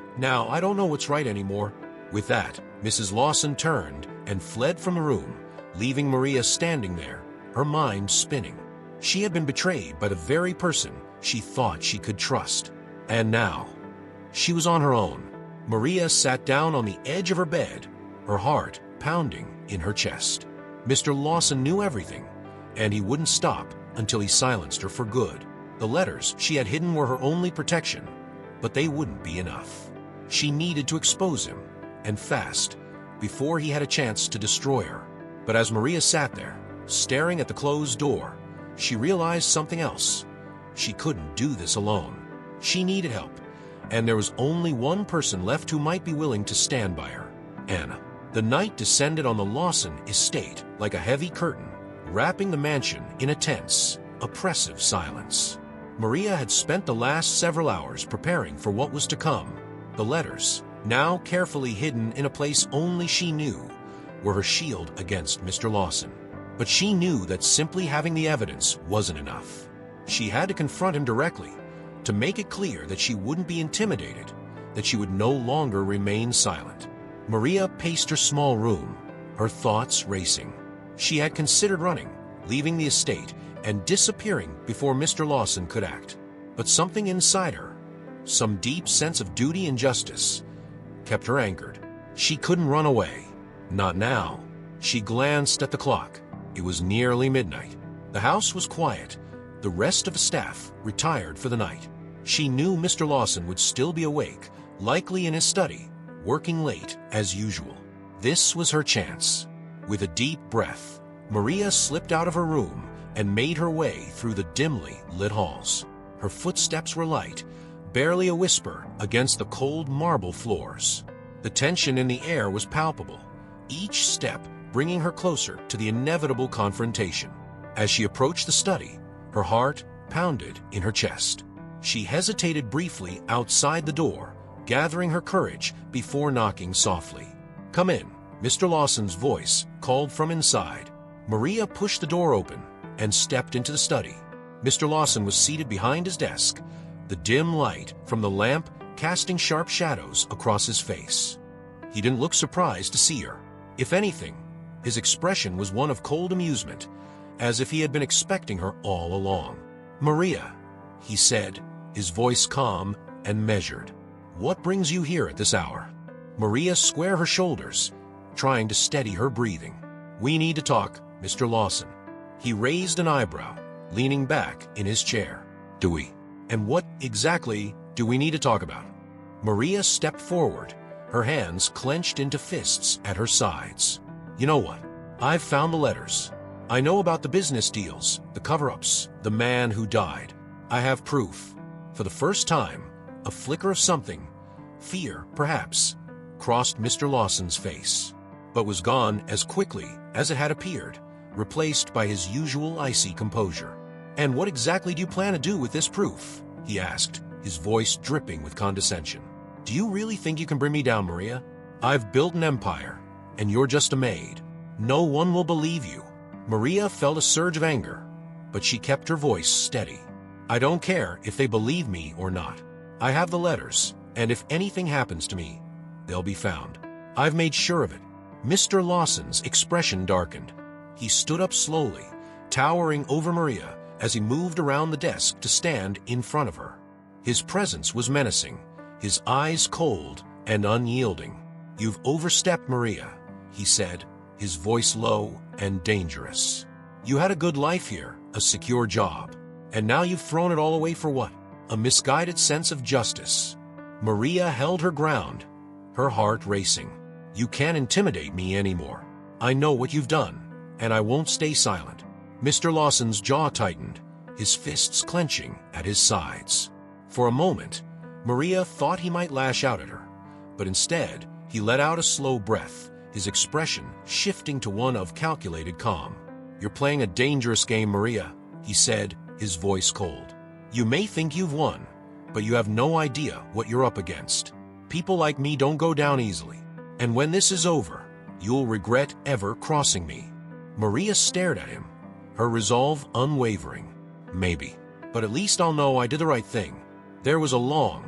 I don't know what's right anymore." With that, Mrs. Lawson turned and fled from the room, leaving Maria standing there, her mind spinning. She had been betrayed by the very person she thought she could trust. And now, she was on her own. Maria sat down on the edge of her bed, her heart pounding in her chest. Mr. Lawson knew everything, and he wouldn't stop until he silenced her for good. The letters she had hidden were her only protection, but they wouldn't be enough. She needed to expose him, and fast, before he had a chance to destroy her. But as Maria sat there, staring at the closed door, she realized something else. She couldn't do this alone. She needed help, and there was only one person left who might be willing to stand by her: Anna. The night descended on the Lawson estate like a heavy curtain, wrapping the mansion in a tense, oppressive silence. Maria had spent the last several hours preparing for what was to come. The letters, now carefully hidden in a place only she knew, were her shield against Mr. Lawson. But she knew that simply having the evidence wasn't enough. She had to confront him directly, to make it clear that she wouldn't be intimidated, that she would no longer remain silent. Maria paced her small room, her thoughts racing. She had considered running, leaving the estate, and disappearing before Mr. Lawson could act. But something inside her, some deep sense of duty and justice, kept her anchored. She couldn't run away. Not now. She glanced at the clock. It was nearly midnight. The house was quiet. The rest of the staff retired for the night. She knew Mr. Lawson would still be awake, likely in his study, working late as usual. This was her chance. With a deep breath, Maria slipped out of her room and made her way through the dimly lit halls. Her footsteps were light, barely a whisper against the cold marble floors. The tension in the air was palpable, each step bringing her closer to the inevitable confrontation. As she approached the study, her heart pounded in her chest. She hesitated briefly outside the door, gathering her courage before knocking softly. "Come in," Mr. Lawson's voice called from inside. Maria pushed the door open and stepped into the study. Mr. Lawson was seated behind his desk, the dim light from the lamp casting sharp shadows across his face. He didn't look surprised to see her. If anything, his expression was one of cold amusement, as if he had been expecting her all along. "Maria," he said, his voice calm and measured. "What brings you here at this hour?" Maria squared her shoulders, trying to steady her breathing. "We need to talk, Mr. Lawson." He raised an eyebrow, leaning back in his chair. "Do we? And what exactly do we need to talk about?" Maria stepped forward, her hands clenched into fists at her sides. "You know what? I've found the letters. I know about the business deals, the cover-ups, the man who died. I have proof." For the first time, a flicker of something, fear perhaps, crossed Mr. Lawson's face, but was gone as quickly as it had appeared, replaced by his usual icy composure. "And what exactly do you plan to do with this proof?" he asked, his voice dripping with condescension. "Do you really think you can bring me down, Maria? I've built an empire, and you're just a maid. No one will believe you." Maria felt a surge of anger, but she kept her voice steady. "I don't care if they believe me or not. I have the letters, and if anything happens to me, they'll be found. I've made sure of it." Mr. Lawson's expression darkened. He stood up slowly, towering over Maria as he moved around the desk to stand in front of her. His presence was menacing, his eyes cold and unyielding. "You've overstepped, Maria," he said, his voice low and dangerous. "You had a good life here, a secure job, and now you've thrown it all away for what? A misguided sense of justice." Maria held her ground, her heart racing. "You can't intimidate me anymore. I know what you've done, and I won't stay silent." Mr. Lawson's jaw tightened, his fists clenching at his sides. For a moment, Maria thought he might lash out at her, but instead, he let out a slow breath, his expression shifting to one of calculated calm. "You're playing a dangerous game, Maria," he said, his voice cold. "You may think you've won, but you have no idea what you're up against. People like me don't go down easily, and when this is over, you'll regret ever crossing me." Maria stared at him, her resolve unwavering. "Maybe, but at least I'll know I did the right thing." There was a long,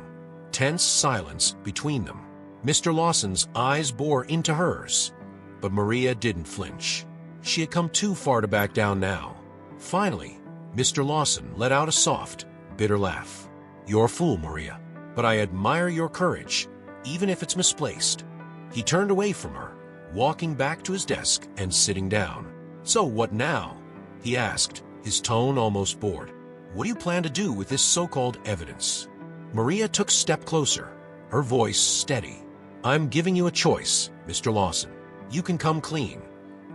tense silence between them. Mr. Lawson's eyes bore into hers, but Maria didn't flinch. She had come too far to back down now. Finally, Mr. Lawson let out a soft, bitter laugh. "You're a fool, Maria, but I admire your courage, even if it's misplaced." He turned away from her, walking back to his desk and sitting down. "So what now?" he asked, his tone almost bored. "What do you plan to do with this so-called evidence?" Maria took a step closer, her voice steady. "I'm giving you a choice, Mr. Lawson. You can come clean,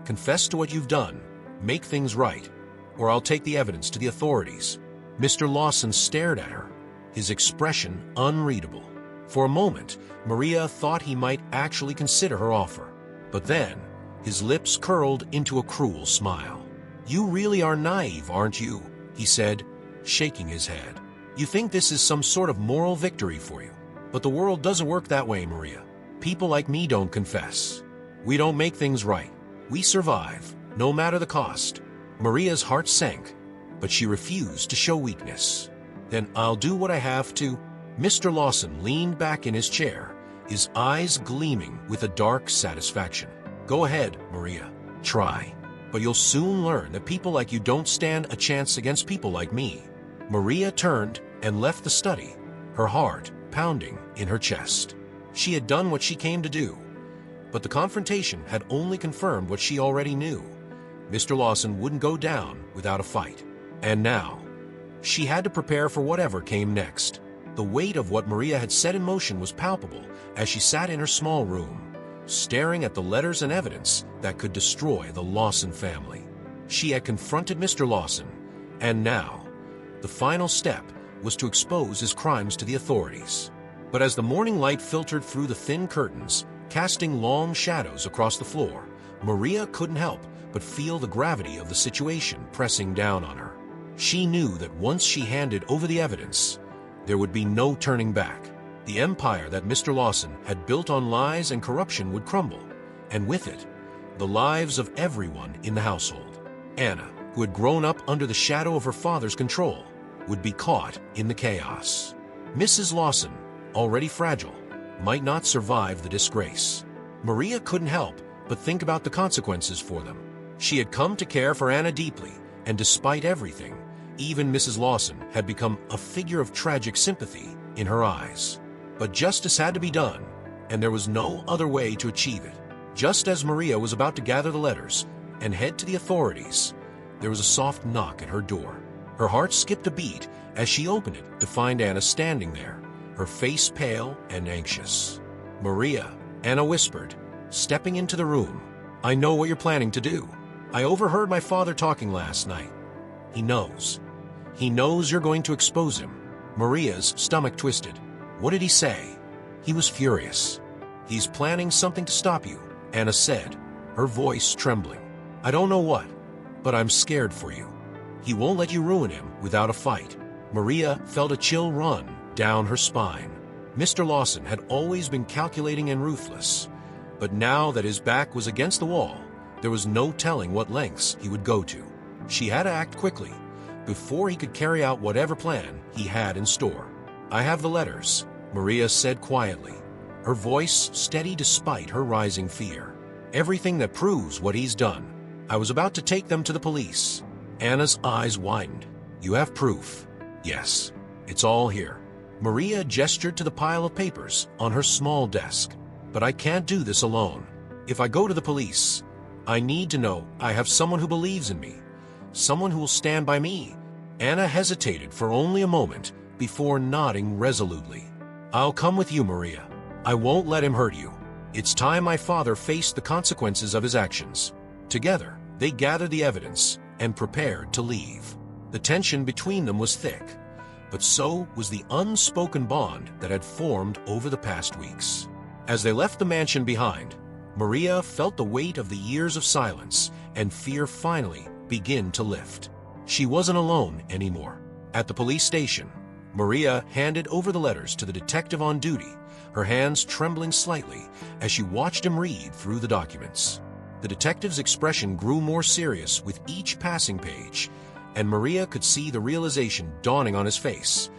confess to what you've done, make things right, or I'll take the evidence to the authorities." Mr. Lawson stared at her, his expression unreadable. For a moment, Maria thought he might actually consider her offer, but then his lips curled into a cruel smile. "You really are naive, aren't you?" he said, shaking his head. "You think this is some sort of moral victory for you. But the world doesn't work that way, Maria. People like me don't confess. We don't make things right. We survive, no matter the cost." Maria's heart sank, but she refused to show weakness. "Then I'll do what I have to." Mr. Lawson leaned back in his chair, his eyes gleaming with a dark satisfaction. "Go ahead, Maria. Try. But you'll soon learn that people like you don't stand a chance against people like me." Maria turned and left the study, her heart pounding in her chest. She had done what she came to do, but the confrontation had only confirmed what she already knew. Mr. Lawson wouldn't go down without a fight. And now, she had to prepare for whatever came next. The weight of what Maria had set in motion was palpable as she sat in her small room, staring at the letters and evidence that could destroy the Lawson family. She had confronted Mr. Lawson, and now, the final step was to expose his crimes to the authorities. But as the morning light filtered through the thin curtains, casting long shadows across the floor, Maria couldn't help but feel the gravity of the situation pressing down on her. She knew that once she handed over the evidence, there would be no turning back. The empire that Mr. Lawson had built on lies and corruption would crumble, and with it, the lives of everyone in the household. Anna, who had grown up under the shadow of her father's control, would be caught in the chaos. Mrs. Lawson, already fragile, might not survive the disgrace. Maria couldn't help but think about the consequences for them. She had come to care for Anna deeply, and despite everything, even Mrs. Lawson had become a figure of tragic sympathy in her eyes. But justice had to be done, and there was no other way to achieve it. Just as Maria was about to gather the letters and head to the authorities, there was a soft knock at her door. Her heart skipped a beat as she opened it to find Anna standing there, her face pale and anxious. "Maria," Anna whispered, stepping into the room. "I know what you're planning to do. I overheard my father talking last night. He knows. He knows you're going to expose him." Maria's stomach twisted. "What did he say?" "He was furious. He's planning something to stop you," Anna said, her voice trembling. "I don't know what, but I'm scared for you. He won't let you ruin him without a fight." Maria felt a chill run down her spine. Mr. Lawson had always been calculating and ruthless, but now that his back was against the wall, there was no telling what lengths he would go to. She had to act quickly, before he could carry out whatever plan he had in store. "I have the letters," Maria said quietly, her voice steady despite her rising fear. "Everything that proves what he's done. I was about to take them to the police." Anna's eyes widened. "You have proof?" "Yes, it's all here." Maria gestured to the pile of papers on her small desk. "But I can't do this alone. If I go to the police, I need to know I have someone who believes in me, someone who will stand by me." Anna hesitated for only a moment before nodding resolutely. "I'll come with you, Maria. I won't let him hurt you. It's time my father faced the consequences of his actions." Together, they gathered the evidence and prepared to leave. The tension between them was thick, but so was the unspoken bond that had formed over the past weeks. As they left the mansion behind, Maria felt the weight of the years of silence and fear finally begin to lift. She wasn't alone anymore. At the police station, Maria handed over the letters to the detective on duty, her hands trembling slightly as she watched him read through the documents. The detective's expression grew more serious with each passing page, and Maria could see the realization dawning on his face.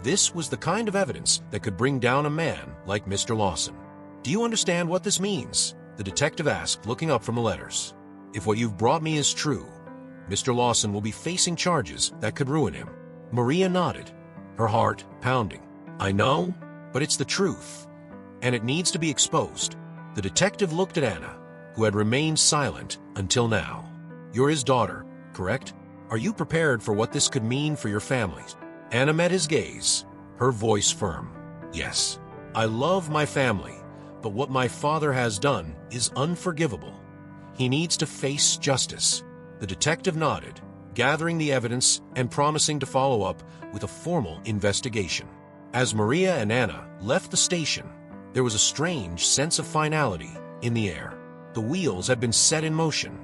This was the kind of evidence that could bring down a man like Mr. Lawson. "Do you understand what this means?" the detective asked, looking up from the letters. "If what you've brought me is true, Mr. Lawson will be facing charges that could ruin him." Maria nodded, her heart pounding. "I know, but it's the truth, and it needs to be exposed." The detective looked at Anna, who had remained silent until now. "You're his daughter, correct? Are you prepared for what this could mean for your families?" Anna met his gaze, her voice firm. "Yes, I love my family, but what my father has done is unforgivable. He needs to face justice." The detective nodded, gathering the evidence and promising to follow up with a formal investigation. As Maria and Anna left the station, there was a strange sense of finality in the air. The wheels had been set in motion,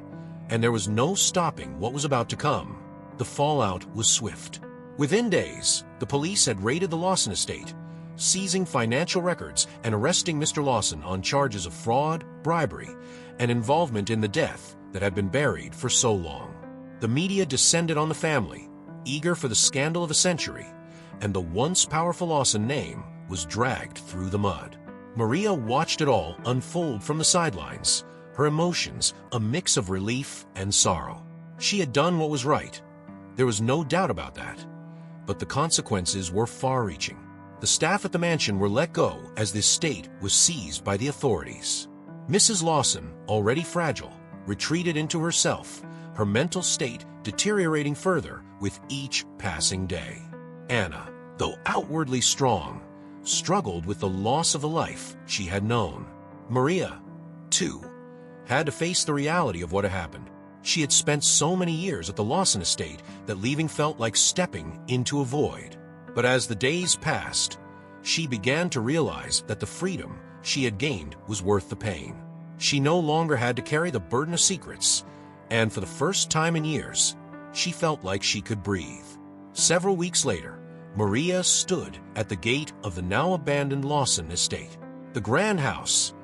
and there was no stopping what was about to come. The fallout was swift. Within days, the police had raided the Lawson estate, seizing financial records and arresting Mr. Lawson on charges of fraud, bribery, and involvement in the death that had been buried for so long. The media descended on the family, eager for the scandal of a century, and the once powerful Lawson name was dragged through the mud. Maria watched it all unfold from the sidelines, her emotions a mix of relief and sorrow. She had done what was right. There was no doubt about that. But the consequences were far-reaching. The staff at the mansion were let go as the estate was seized by the authorities. Mrs. Lawson, already fragile, retreated into herself, her mental state deteriorating further with each passing day. Anna, though outwardly strong, struggled with the loss of the life she had known. Maria, too, had to face the reality of what had happened. She had spent so many years at the Lawson estate that leaving felt like stepping into a void. But as the days passed, she began to realize that the freedom she had gained was worth the pain. She no longer had to carry the burden of secrets, and for the first time in years, she felt like she could breathe. Several weeks later, Maria stood at the gate of the now-abandoned Lawson estate. The grand house,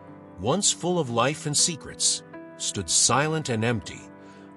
once full of life and secrets, stood silent and empty,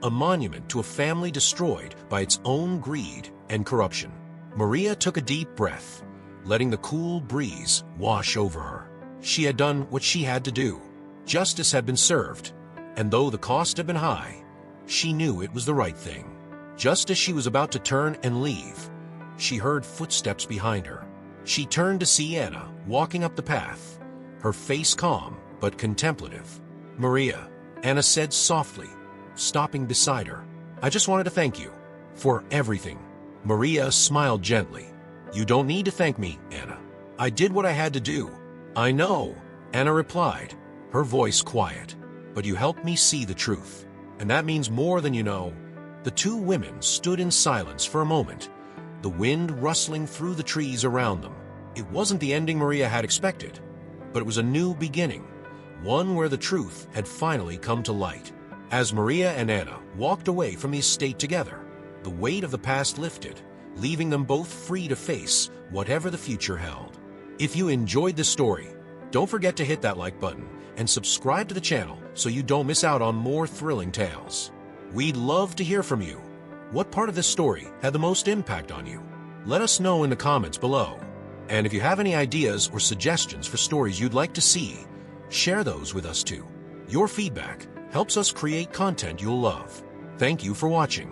a monument to a family destroyed by its own greed and corruption. Maria took a deep breath, letting the cool breeze wash over her. She had done what she had to do. Justice had been served, and though the cost had been high, she knew it was the right thing. Just as she was about to turn and leave, she heard footsteps behind her. She turned to see Anna walking up the path, her face calm but contemplative. "Maria," Anna said softly, stopping beside her. "I just wanted to thank you for everything." Maria smiled gently. "You don't need to thank me, Anna. I did what I had to do." "I know," Anna replied, her voice quiet. "But you helped me see the truth, and that means more than you know." The two women stood in silence for a moment, the wind rustling through the trees around them. It wasn't the ending Maria had expected, but it was a new beginning, one where the truth had finally come to light. As Maria and Anna walked away from the estate together, the weight of the past lifted, leaving them both free to face whatever the future held. If you enjoyed this story, don't forget to hit that like button and subscribe to the channel so you don't miss out on more thrilling tales. We'd love to hear from you. What part of this story had the most impact on you? Let us know in the comments below. And if you have any ideas or suggestions for stories you'd like to see, share those with us too. Your feedback helps us create content you'll love. Thank you for watching.